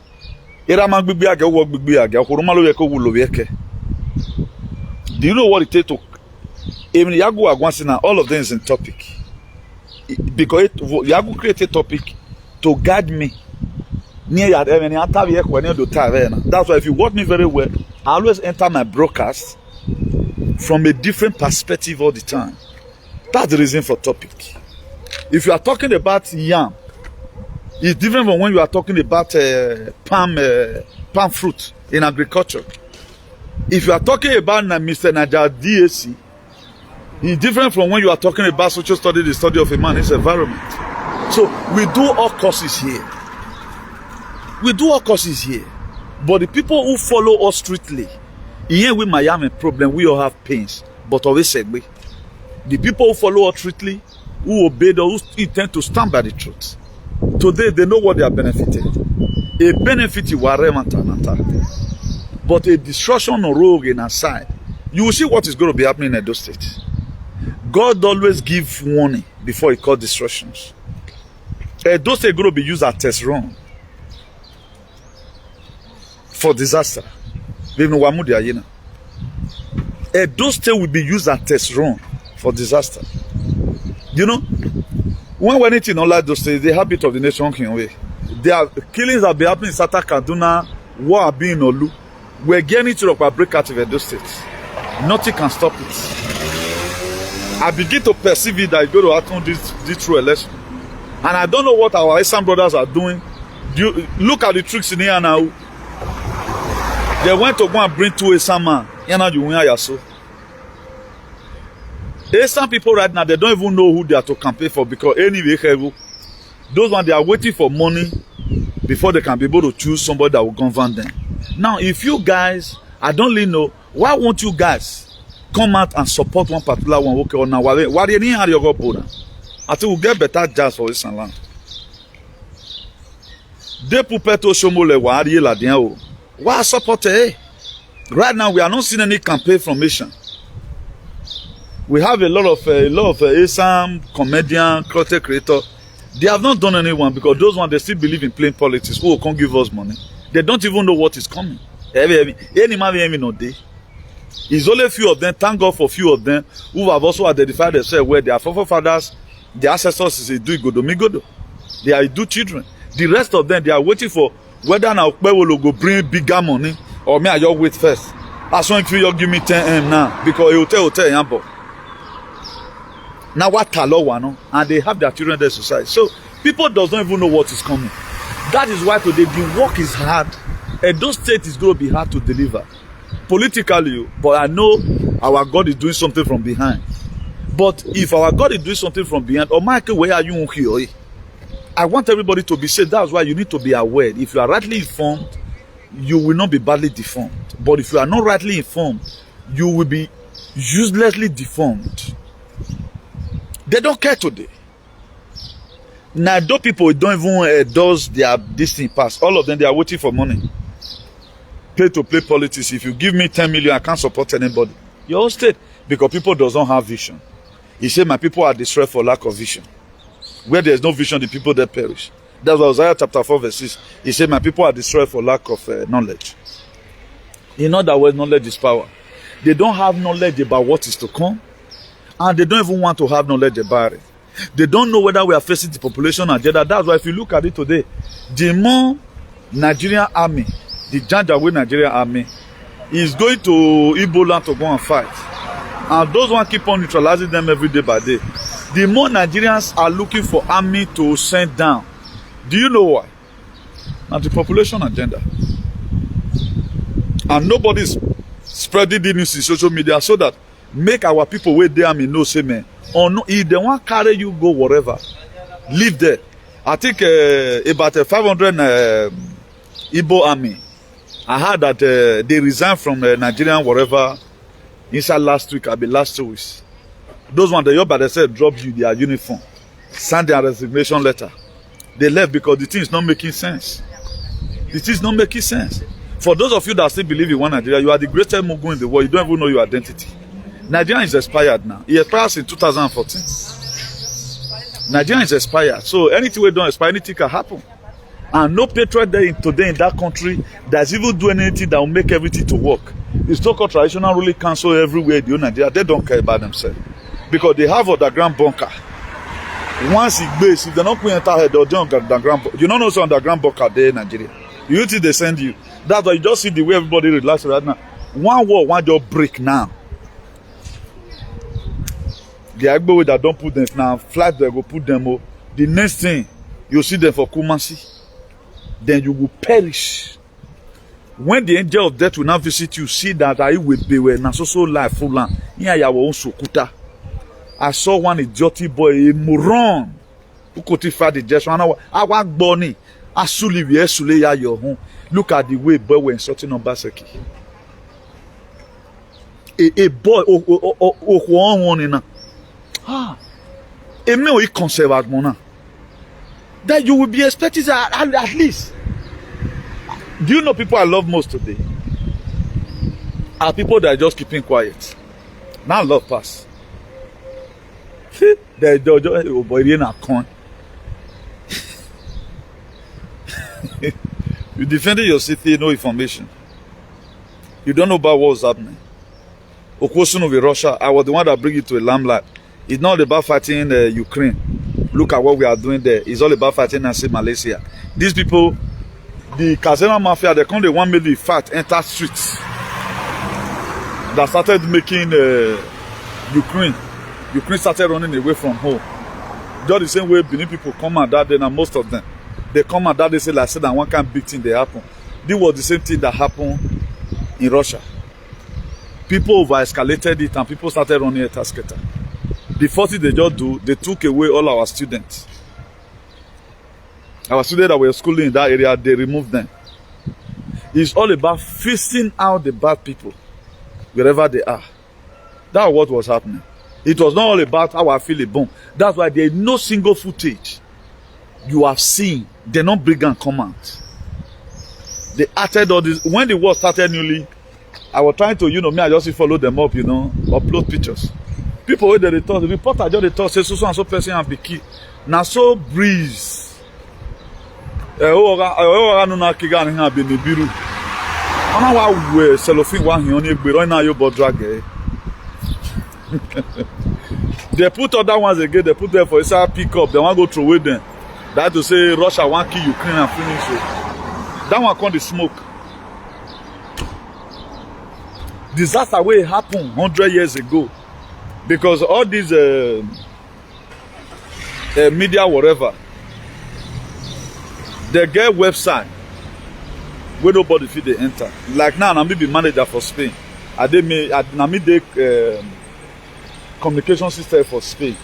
Do you know what it takes to? Even Yago Agwansina, all of them is in topic. Because Yago created a topic to guide me. That's why if you watch me very well, I always enter my broadcast from a different perspective all the time. That's the reason for topic. If you are talking about yam, It's different from when you are talking about palm fruit in agriculture. If you are talking about Mr. Naja DAC, it's different from when you are talking about social study, the study of a man, his environment. So we do all courses here. We do all courses here. But the people who follow us strictly, here we might have a problem, we all have pains, but always segue. The people who follow us strictly, who obey, who intend to stand by the truth, today they know what they are benefiting. A benefit is but a destruction or rogue in our side. You will see what is going to be happening in those states. God always gives warning before he calls destructions. Those states are going to be used as test run for disaster. Those states will be used as test run for disaster. You know, when we're in all those states, the habit of the nation came away. There are killings that be happening in Sata Kaduna, war are being Olu. We're getting to a break out of those states. Nothing can stop it. I begin to perceive it that it's going to happen this true election. And I don't know what our Eastern brothers are doing. Look at the tricks in here now. They went to go and bring two Eastern man. Eastern people right now, they don't even know who they are to campaign for, because anyway, those ones, they are waiting for money before they can be able to choose somebody that will govern them. Now, if you guys, I don't really know, why won't you guys come out and support one particular one? Okay, now why do you need to go Poland? I think we'll get better jobs for this land. They pupeto shomole wari la diao. Why support it? Right now, we are not seeing any campaign from Asian. We have a lot of Asian comedian, content creator. They have not done anyone, because those ones, they still believe in plain politics. Who can't give us money? They don't even know what is coming. Any man no day. It's only a few of them. Thank God for a few of them who have also identified themselves where their forefathers, their ancestors is a do godo. They are do children. The rest of them, they are waiting for whether now will go bring bigger money or may I just wait first. As long as you give me 10M now, because hotel yambo. Now what talo and they have their children in their society. So people does not even know what is coming. That is why today the work is hard, and those states is going to be hard to deliver politically. But I know our God is doing something from behind. But if our God is doing something from behind, or Michael, where are you here? I want everybody to be safe. That's why you need to be aware. If you are rightly informed, you will not be badly deformed. But if you are not rightly informed, you will be uselessly deformed. They don't care today. Now, those people don't even does their this thing pass. All of them, they are waiting for money. Pay to play politics. If you give me 10 million, I can't support anybody. Your state, because people doesn't have vision. He said, my people are destroyed for lack of vision. Where there is no vision, the people that perish. That's why Isaiah chapter 4 verse 6. He said, my people are destroyed for lack of knowledge. In other words, knowledge is power. They don't have knowledge about what is to come. And they don't even want to have knowledge about it. They don't know whether we are facing the population agenda. That's why if you look at it today, the more Nigerian army, the Janjaweed Nigerian army, is going to Igbo land to go and fight. And those ones keep on neutralizing them every day by day. The more Nigerians are looking for army to send down. Do you know why? Now the population agenda. And nobody's spreading the news in social media so that make our people wait there and know say man. Or no, if they want to carry you go wherever, live there. I think about 500 Igbo army. I heard that they resigned from Nigerian wherever inside last week. I mean last 2 weeks. Those ones they said drop you their uniform, send their resignation letter. They left because the thing is not making sense. The thing is not making sense. For those of you that still believe in one Nigeria, you are the greatest Mugu in the world. You don't even know your identity. Nigeria is expired now. It expires in 2014. Nigeria is expired. So anything we don't expire, anything can happen. And no patriot there today in that country that's even doing anything that will make everything to work. It's so-called traditional ruling council everywhere in Nigeria. They don't care about themselves. Because they have underground bunker. Once it base, if they're not going to enter they'll do underground bunker. You don't know what's underground bunker there in Nigeria. You think they send you. That's why you just see the way everybody relax right now. One war, one job break now. The Agbo that don't put them now, flight they go put them. The next thing, You see them for Kumasi. Then you will perish. When the angel of death will now visit you, see that I will be where so life full land. Here you own Sokuta. I saw one idiotic boy, a moron, who codified the gesture. I want Bonnie. Asuli we esule ya your home. Look at the way boy were insulting on Baseki. A boy one a male conservative mona. That you will be expected at least. Do you know people I love most today are people that are just keeping quiet? Now love pass. They oh boy, they not con. You defended your city, no information. You don't know about what's happening. Okwosunu with Russia, I was the one that bring you to a limelight. It's not about fighting Ukraine. Look at what we are doing there. It's all about fighting and say Malaysia. These people, the Kazema Mafia, they come, they want me to fight, enter streets. That started making Ukraine started running away from home. Just the same way Benin people come out that day, and most of them, they come out that day say, like, said that one kind of big thing they happen. This was the same thing that happened in Russia. People over-escalated it and people started running a tasketa. The first thing they just do, they took away all our students. Our students that were schooling in that area, they removed them. It's all about filtering out the bad people, wherever they are. That's what was happening. It was not all about how I feel a bomb. That's why there is no single footage you have seen. They don't bring and come out. They acted all this. When the war started newly, I was trying to, I just follow them up, upload pictures. People where they talk, the reporter just they talk, say so and so person have the key. Now so breeze. They put other ones again, they put them for a pick up, they want to go through with them. That to say Russia want to kill Ukraine and finish it. That one called the smoke. Disaster way happened 100 years ago. Because all these media, whatever, they get website where nobody feel they enter. Like now, I'm be manager for Spain. I made communication system for Spain.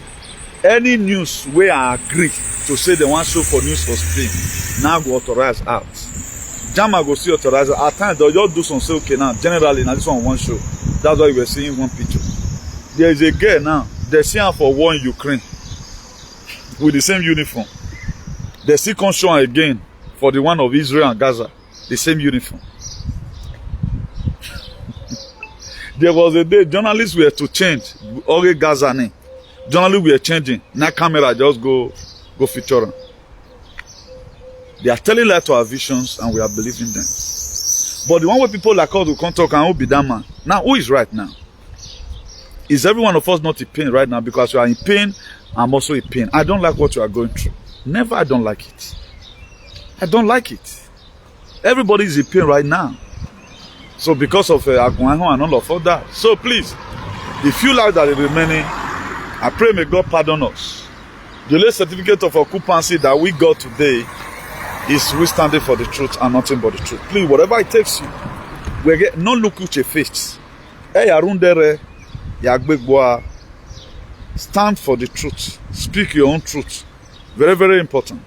Any news where I agree to say they want show for news for Spain, now go authorize out. Jama go see authorize. At times they'll just do some say okay now. Generally, now this one show. That's why we're seeing one picture. There is a girl now. They see her for war in Ukraine with the same uniform. They still come show her again for the one of Israel and Gaza, the same uniform. There was a day journalists were to change. Okay, Gaza name. Journalists were changing. Now camera just go feature them. They are telling lies to our visions and we are believing them. But the one where people like us will come talk and who be that man. Now who is right now? Is every one of us not in pain right now? Because you are in pain, I'm also in pain. I don't like what you are going through. Never, I don't like it. I don't like it. Everybody is in pain right now. So because of Agwanho and all of that. So please, the few lives that are remaining, I pray may God pardon us. The last certificate of occupancy that we got today is we standing for the truth and nothing but the truth. Please, whatever it takes you, we get no look at your face. Hey, Arundere. Stand for the truth. Speak your own truth. Very, very important.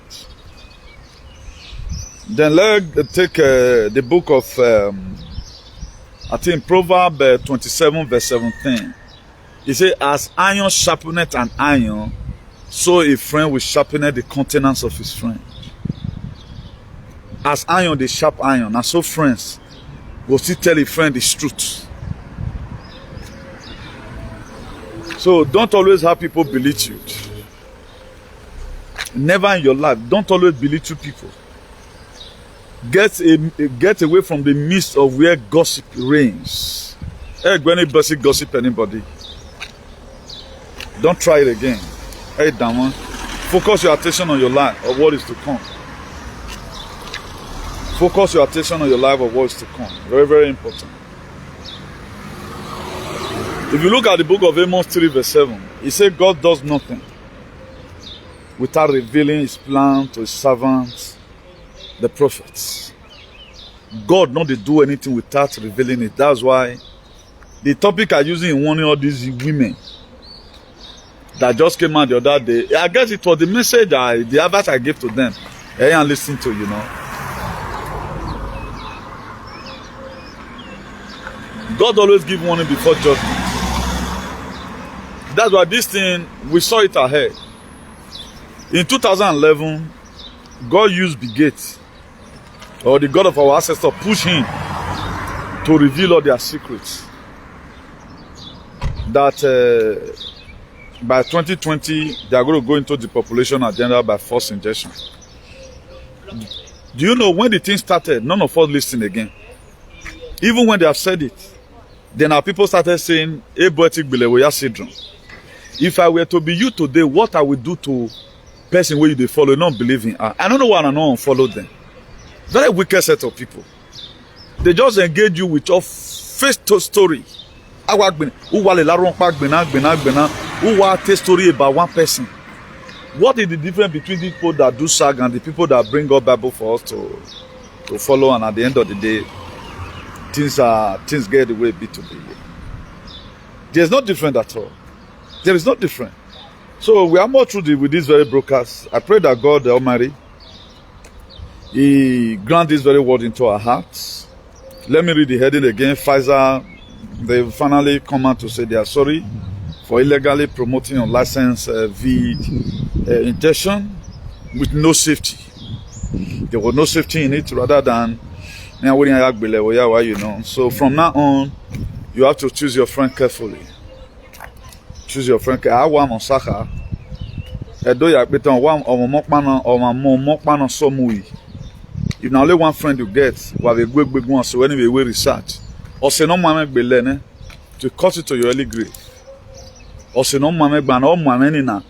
Then let's take the book of, I think, Proverbs 27, verse 17. He says, as iron sharpeneth an iron, so a friend will sharpen the countenance of his friend. As iron, they sharp iron. And so friends will still tell a friend the truth. So don't always have people belittled. Never in your life. Don't always belittle people. Get away from the midst of where gossip reigns. Hey, anybody gossip anybody. Don't try it again. Hey, Dama. Focus your attention on your life of what is to come. Focus your attention on your life of what is to come. Very, very important. If you look at the book of Amos 3 verse 7, he said God does nothing without revealing his plan to his servants, the prophets. God not to do anything without revealing it. That's why the topic I using in warning all these women that just came out the other day, I guess it was the message the advice I gave to them. And listen to, you know. God always give warning before judgment. That's why this thing, we saw it ahead. In 2011, God used Bill Gates, or the God of our ancestors, push him to reveal all their secrets. That by 2020, they are going to go into the population agenda by forced injection. Do you know when the thing started, none of us listened again. Even when they have said it, then our people started saying, abiotic bilewoya syndrome. If I were to be you today, what I would do to person where they follow, not believing. I don't know why I don't follow them. Very wicked set of people. They just engage you with your face story. Who want a story about one person? What is the difference between the people that do sag and the people that bring up Bible for us to follow? And at the end of the day, things get the way it be to be. There's no different at all. There is no different. So we are more true with these very brokers. I pray that God the Almighty, He grant this very word into our hearts. Let me read the heading again. Pfizer, they finally come out to say they are sorry for illegally promoting unlicensed injection with no safety. There was no safety in it, rather than you know. So from now on, you have to choose your friend carefully. Choose your friend. I want on Saka. If now only one friend you get, we have a big one. So anyway, we research. Or say no mama be learning to cut it to your early grave. Or say no mama ban or mama na.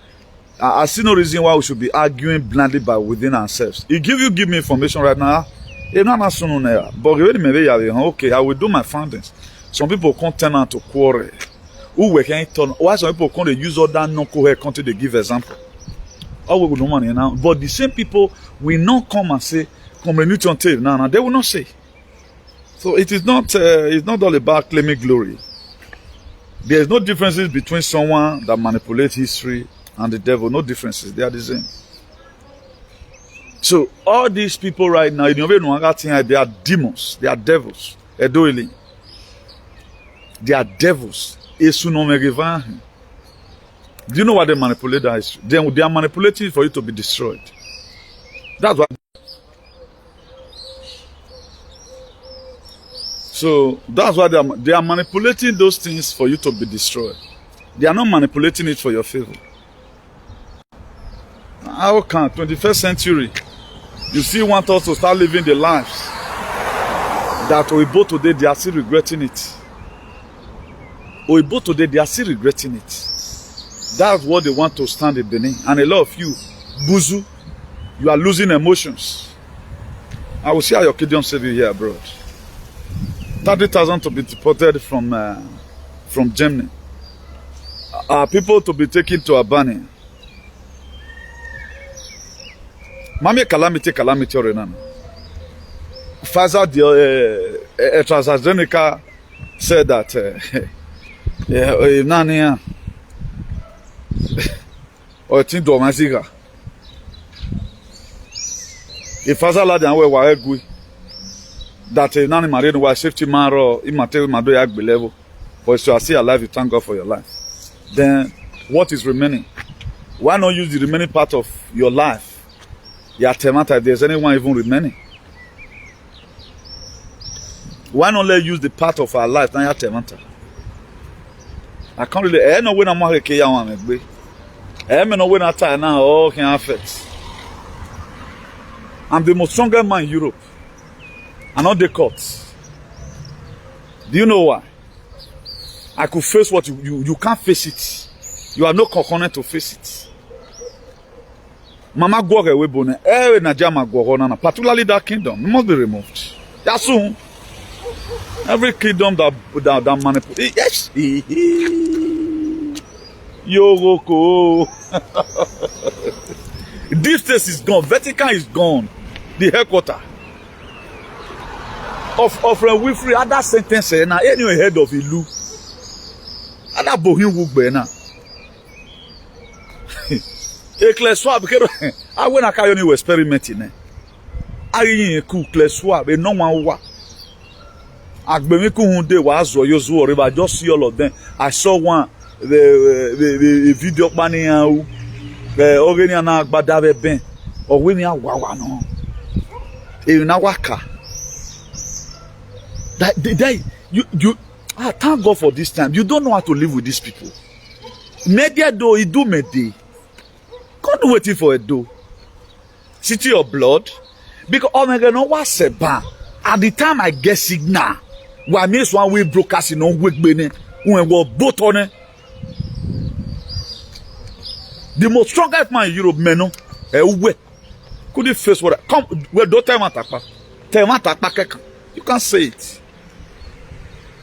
I see no reason why we should be arguing blindly by within ourselves. Give me information right now. But okay, I will do my findings. Some people can't turn out to quarrel. Why some people can't use all that non-coherent content to give example? All we will know money now. But the same people will not come and say, community on tape. No, they will not say. So it's not all about claiming glory. There is no differences between someone that manipulates history and the devil. No differences. They are the same. So all these people right now, they are demons. They are devils. They are devils. Do you know what they manipulate? They are manipulating for you to be destroyed. That's what. So that's why they are manipulating those things for you to be destroyed. They are not manipulating it for your favor. How can 21st century you still want us to start living the lives that we both today they are still regretting it? We both today they are still regretting it. That's what they want to stand in Benin. And a lot of you, Buzu, you are losing emotions. I will see how your kingdom save you here abroad. 30,000 to be deported from Germany. People to be taken to Albania. Mami calamity or none. Pfizer, AstraZeneca said that Nania or Tin Domasiga. If Pfizer lad and we were good, that Nani Marine was safety man or immaterial Madoyak level, but you are still alive, you thank God for your life. Then what is remaining? Why not use the remaining part of your life? If there's anyone even remaining. Why not let use the part of our life? I can't really. I know when I'm going to I know when I tie now. All can affect. I'm the most strongest man in Europe. I'm not the courts. Do you know why? I could face what you can't face it. You have no component to face it. Mama Gwore Webone, Najama Gworona, particularly that kingdom, must be removed. That's soon. Every kingdom that manipulates. Yes. Yoroko. Deep State is gone. Vatican is gone. The headquarters of Winfrey. Other sentence na anyway head of Ilu. Other bohin wugbe na. Ekle swab kero. I went to carry experimenting. I yin ku kle swab. E no one wa. Agbemi ku hunde wa azo yozu ore. I just see all of them. I saw one the video pani ya. Ogeni na agbada be ben ogweni awawa no e na waka that you thank God for this time. You don't know how to live with these people. Media do you do mede God waiting for it do city of blood because omega no wa seba at the time I get signal wa miss one way broadcast no wegbene when we both on it. The most strongest man in Europe, meno, could you face what? Come, well, don't tell me that. You can't say it.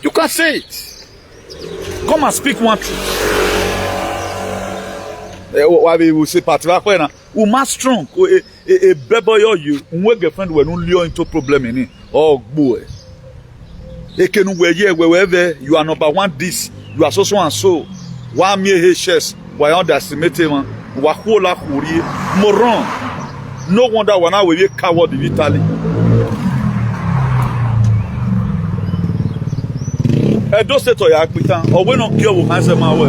You can't say it. Come and speak one truth. We will say, particularly, we must strong. A baby, you, we girlfriend, we don't lure into problem in it. Oh, boy. Wherever you are number one, this, you are so and so. One mere HS. Why underestimate man? Wahola Huri, moron. No wonder when I will be a coward in Italy. I don't say to Yakutan, or when on girl has a man,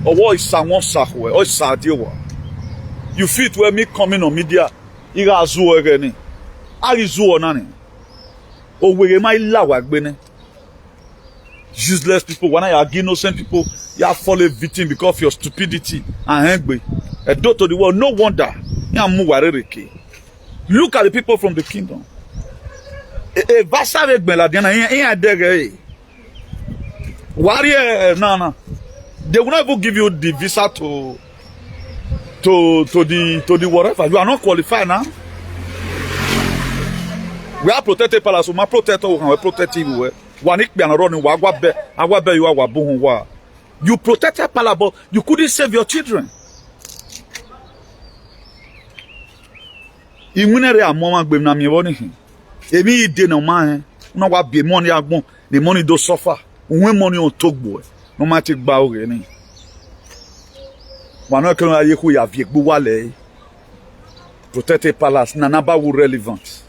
or what is someone Sahwe, or Sadiwa. You fit where me coming on media, you are zoo again. Are you zoo or none? Or where my lawak bene? Useless people, when I are innocent people, you are fallen victim because of your stupidity and angry. A door to the world, no wonder. Look at the people from the kingdom. Warrior, they will not even give you the visa to the whatever. You are not qualified now. We are protected palace, my protector will protect you. You protected Pala, but you couldn't save your children. The money do suffer. When money on talk boy, no matter bow any. Protected palace, Nanaba will relevant.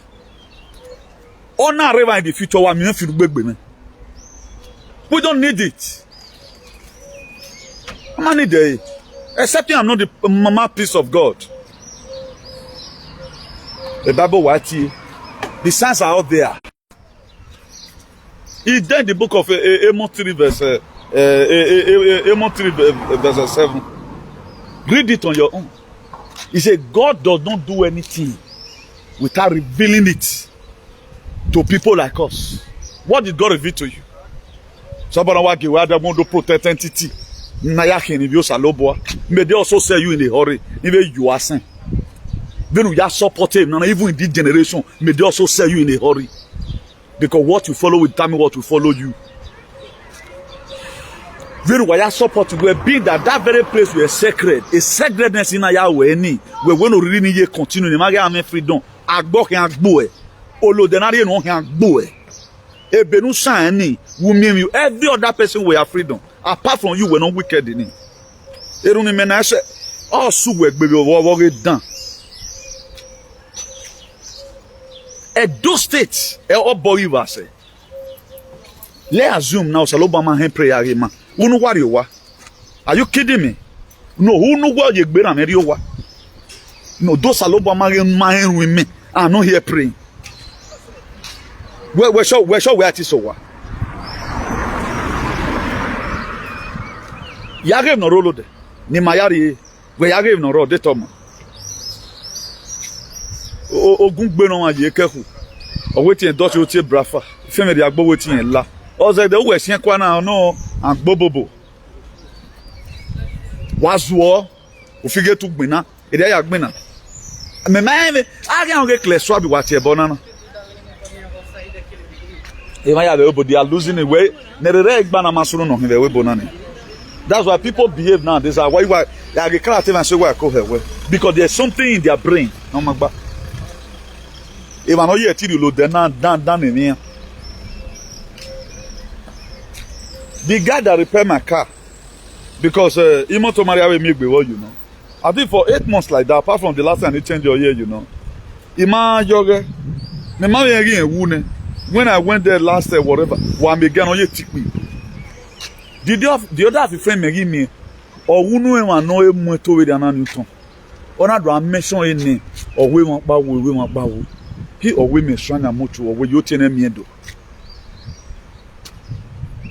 Or not in the future, we don't need it. I'm not there. Excepting I'm not the mouthpiece of God. The Bible wati. The signs are out there. It's there in the book of Amos 3 verse 7. Read it on your own. He said God does not do anything without revealing it to people like us. What did God reveal to you? Somebody want to protect entity. May they also sell you in a hurry. Even you are saying. Then we are supporting. Even in this generation, may they also sell you in a hurry. Because what you follow will tell me what will follow you. Then we are supporting. We are being that very place we are sacred. A sacredness in our way. We want to really continue. We have freedom. Agbo can agbo. Olo denari no can agbo. Ebenu shine will mean you every other person will have freedom. Apart from you, we're not wicked in it. Eruni menase all suwe baby wo done. Edo State all boy say. Let's assume now Salobama hen prayer ma. Unu wari wa. Are you kidding me? No, who know what you better marry wa. No, those Salobama man with me. I'm not here praying. Where shall we at this over? Yagave no rolo de. Ni mayari we yagave no rolo de tomo. Ogun gbe no aye kehu. O wetin do ti o ti brafa. Femi de agbo wetin en la. O ze de we sien kwa na no an gbobobo. Wazuo o fige tu gbina. E de ya gbina. Me mai age an ge kle so bi wa ti e bonana. They are losing away. Nerere gbana masuru no hwe bonani. That's why people behave now. This is why you are say why I call her because there's something in their brain. No magba. If I know you till you load down in here. The guy that repaired my car because he want to marry with me before, you know. I think for 8 months like that, apart from the last time he changed your ear, you know. When I went there last year, whatever, one began on you tick me. The other half friend give me or who know and know more to with an Newton. Or not to mention a name or we want bow. He or women strong and much or we you tell me do.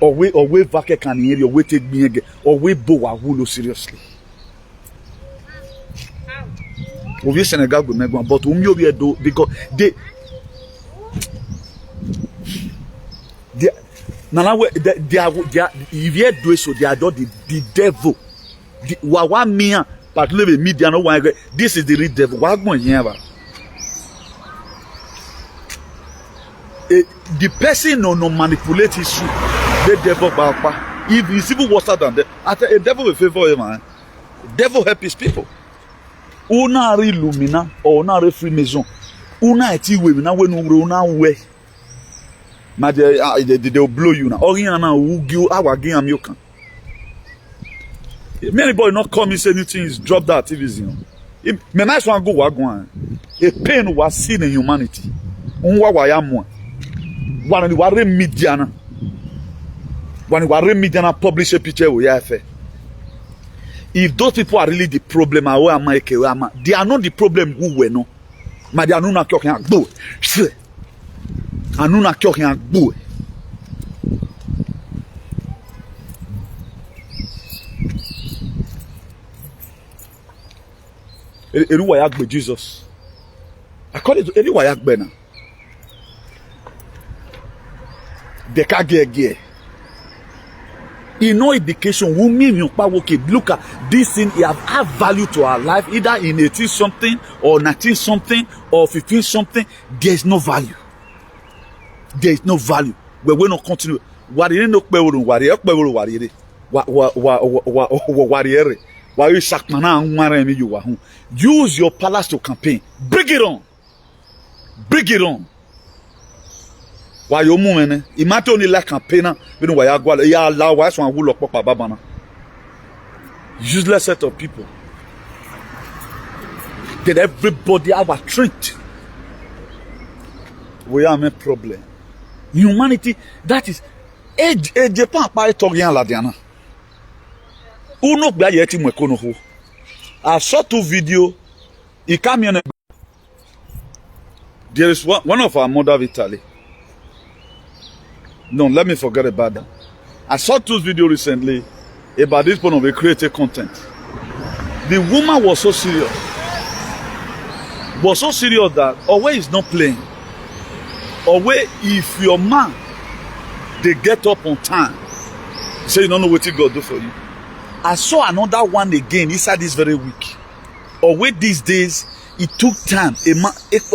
Or we vacate can hear you wait me again or we bow a wool seriously. We Senegal go make one, but you be do because they if you do so, they are the devil. One man, but live in media. No one. This is the real devil. What going here? The person no manipulate history. The devil, if he's even worse than that, a devil will favor him, man. Devil help his people. Una illumina or una Freemason. Una eti we na we no una we. Ma they'll blow you now. Or you now who give our game am you can. Many boy not come and say anything is drop that activism. Me nice one go wagwan. A pain was seen in humanity. Unwa wa ya mo. One the ware media na. When the ware media na publish a picture we ya fe. If those people are really the problem, they are not the problem who we know. But they are not talking about go. And not talking about go. Eruwayak Jesus. According to Eruwayak Bena, they can't get. In no indication, who mean you look at this thing, it have value to our life, either in 18 something or 19 something or 15 something. There is no value. There is no value. We will not continue. Use your palace to campaign. Bring it on. Bring it on. Why you moving? It might only like campaigner. You know why you go? Yeah, allow why someone will lock up babana. Useless set of people. Then everybody have a treat. We have a problem. Humanity. That is. Japan pa talking la diana. Uno gba yeti mo ekono ho. I saw 2 videos. He came in. There is one of our mother of Italy. No, let me forget about that. I saw 2 videos recently about this one of a creative content. The woman was so serious. Was so serious that always is not playing. Always if your man they get up on time, say you don't know what God do for you. I saw another one again inside this very week. Always these days it took time. A man, this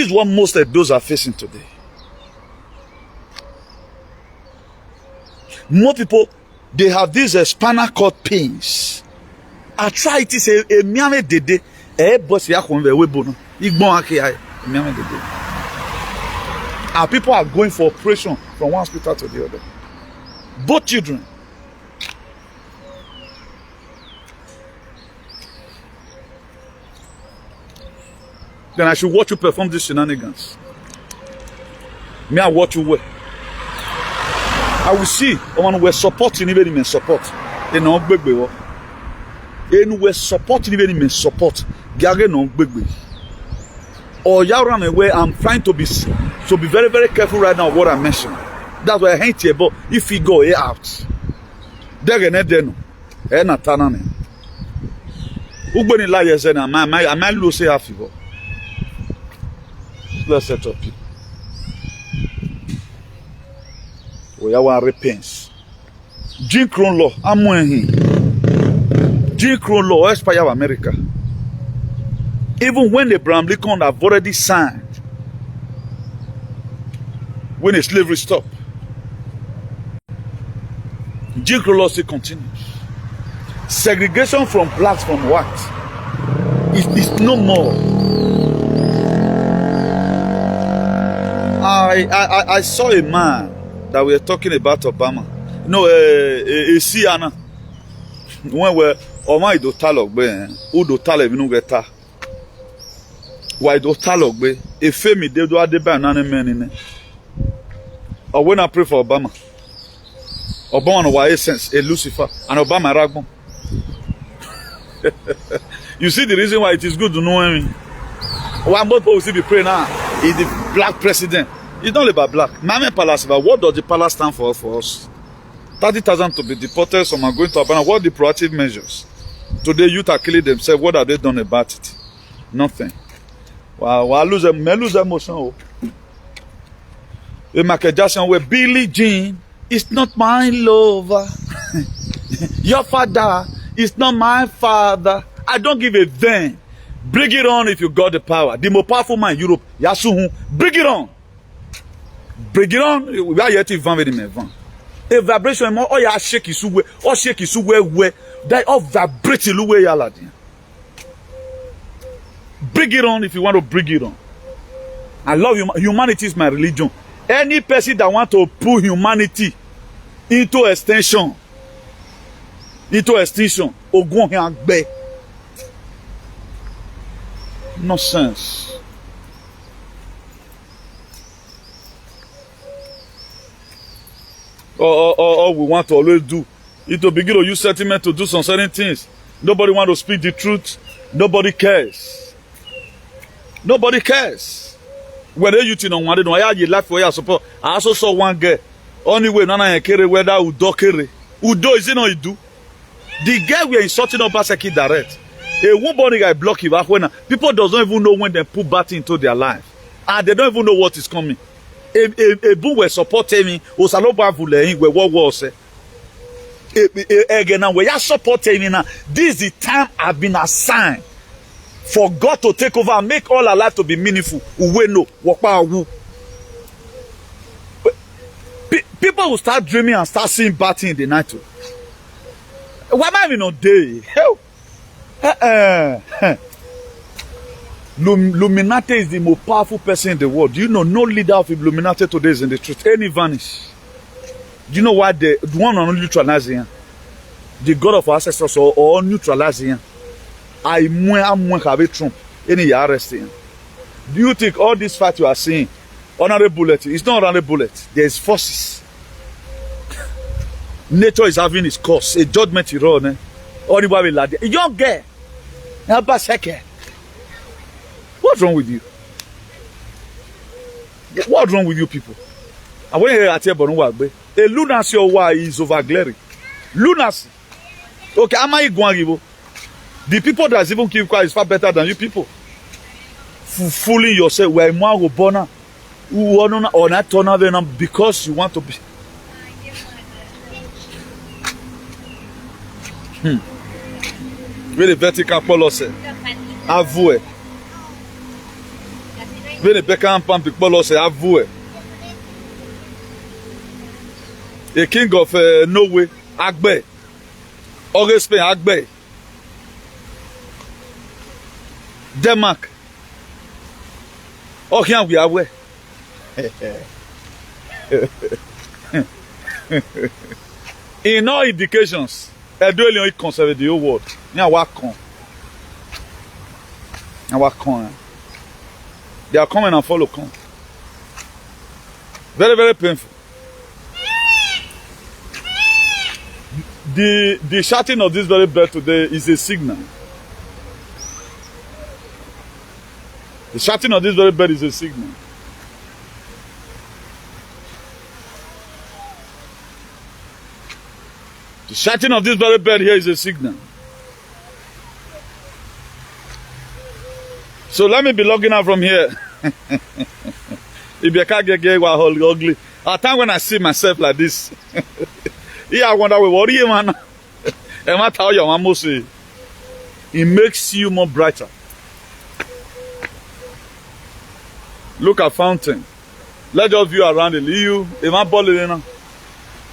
is what most of those are facing today. More people, they have these spinal cord pains. Arthritis, a miame dede, boss ya konve webono. Igbon ake ay, miame dede. Our people are going for operation from one hospital to the other. Both children. Then I should watch you perform these shenanigans. Me, I watch you well. I will see when we're supporting even in support. They no big way. And we're supporting even in support. Gage no big way. Or you run away. I'm trying to be very, very careful right now what I mentioned. That's why I hate you. But if you go out, they're gonna do. Eh na tanane. Ugbeni la yeze na I might lose half of it. Let's set up people. We have repents. Jim Crow law, I'm winning. Jim Crow law expire America. Even when the Abraham Lincoln have already signed, when the slavery stopped, Jim Crow still continues. Segregation from blacks from whites is no more. I saw a man that we were talking about Obama. No, a Siana. When we Oma do talogbe, who do talog no geta. Why do talogbe? A femi de do adeba nane menine. Or when I pray for Obama. Obama no why essence a Lucifer and Obama ragbon. You see the reason why it is good to know him. One more people will still be praying now. He's the black president. It's not about black. Mame Palace, what does the palace stand for us? 30,000 to be deported, some are going to abandon. What are the proactive measures? Today, youth are killing themselves. What have they done about it? Nothing. Wow, I lose emotion. In Michael Jackson, where Billie Jean is not my lover. Your father is not my father. I don't give a damn. Bring it on if you got the power. The most powerful man in Europe, Yasuhu, bring it on. Bring it on. We are yet to van. A vibration more. Oh yeah, shake his way. Or shake his way. That all vibrate the way yaladi. Bring it on if you want to bring it on. I love humanity is my religion. Any person that want to put humanity into extinction, ogun hangbe. Nonsense. All we want to always do is to begin to use sentiment to do some certain things. Nobody want to speak the truth. Nobody cares. Nobody cares. Whether you know one, you life for your support. I also saw one girl. Only way nana carry whether Udo carry. Udo is it not Udo? The girl we are insulting Obaseki direct. A woman guy block you back when people don't even know when they put bat into their life. And they don't even know what is coming. A book will support me, Osaloba Vule, where what was it? Again, we are supporting me now. This is the time I've been assigned for God to take over and make all our life to be meaningful. People will start dreaming and start seeing batting in the night. Why am I not day? Illuminati is the most powerful person in the world. Do you know no leader of Illuminati today is in the truth? Any vanish. Do you know why the one on neutralizing the God of our ancestors or neutralizing? I'm have Trump. Any arresting. Do you think all this fight you are seeing, honorable bullet? It's not honorable bullet. There is forces. Nature is having its course. A judgment is wrong. Anybody will lad. Young girl. What's wrong with you? What's wrong with you people? And when you are here, a lunacy or why is over glaring. Lunacy. Okay, am I going to the people that even keep quiet is far better than you people. Fooling yourself, we're more Obona, or not turn because you want to be. Really vertical policy. Avoué. Really become pump policy. Avoué. The king of Norway, Agbe. Augustin Agbe. Denmark. Oh, here we are. Where? In all indications, Edwin conserve the whole world. Now they are coming and follow. Come. Very, very painful. The shouting of this very bird today is a signal. The shouting of this very bird is a signal. The shouting of this very bird here is a signal. So let me be logging out from here. If you can't get ugly. At time when I see myself like this, yeah, I wonder what are you, man? No matter how your mama say, it makes you more brighter. Look at fountain. Let us view around the EU.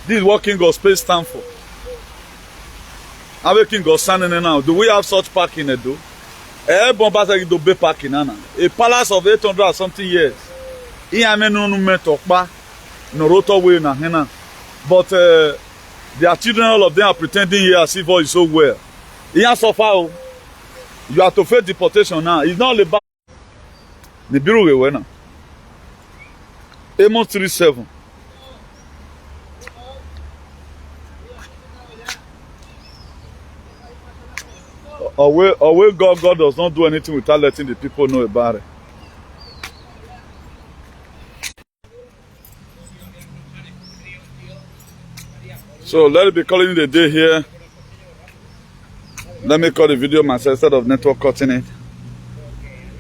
This is what King of Space stand for. I'm king of standing now. Do we have such park in Edo? Bombasa do be parking nana. A palace of 800 or something years. Here men no metokpa no roto way na hena. But their children, all of them are pretending here as if all is so well. Here so far, you have to face deportation now. It's not about the bureau we now. Amos 37. Or God does not do anything without letting the people know about it. So let it be calling it a day here. Let me call the video myself instead of network cutting it.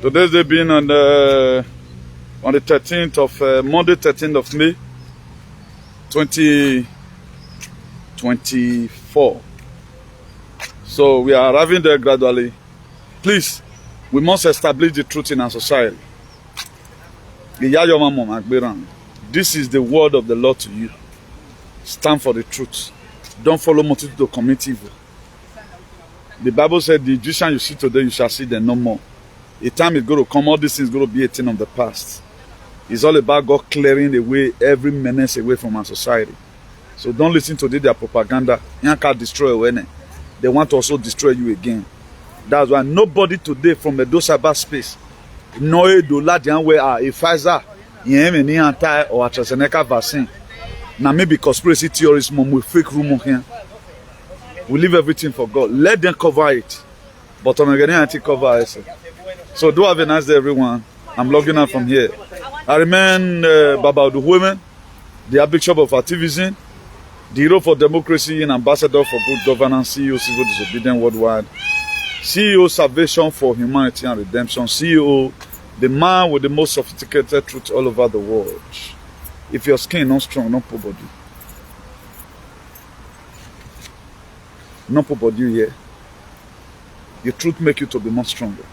Today's day being on the 13th of Monday, 13th of May, 2024. So we are arriving there gradually. Please, we must establish the truth in our society. This is the word of the Lord to you. Stand for the truth. Don't follow multitude to commit evil. The Bible said the Egyptian you see today, you shall see them no more. A time is going to come, all these things going to be a thing of the past. It's all about God clearing away every menace away from our society. So don't listen to their propaganda. You can't destroy when they want to also destroy you again. That's why nobody today from a cyber space no do ladian where a PFIZ any anti or AstraZeneca vaccine. Now maybe conspiracy theories with fake rumor here. We leave everything for God. Let them cover it. But I'm getting anti-cover. So do have a nice day, everyone. I'm logging out from here. I remain Baba the women, the Archbishop of Activism, the hero for democracy and ambassador for good governance, CEO Civil Disobedience Worldwide, CEO Salvation for Humanity and Redemption, CEO, the man with the most sophisticated truth all over the world. If your skin not strong, not put body. Not put body here. Your truth make you to be more stronger.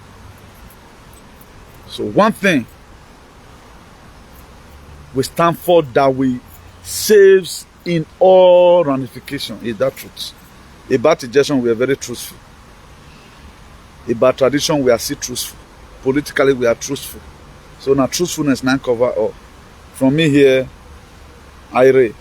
So one thing we stand for that we saves in all ramification is that truth. About injection, we are very truthful. About tradition, we are still truthful. Politically, we are truthful. So now truthfulness now cover all. From me here, I read.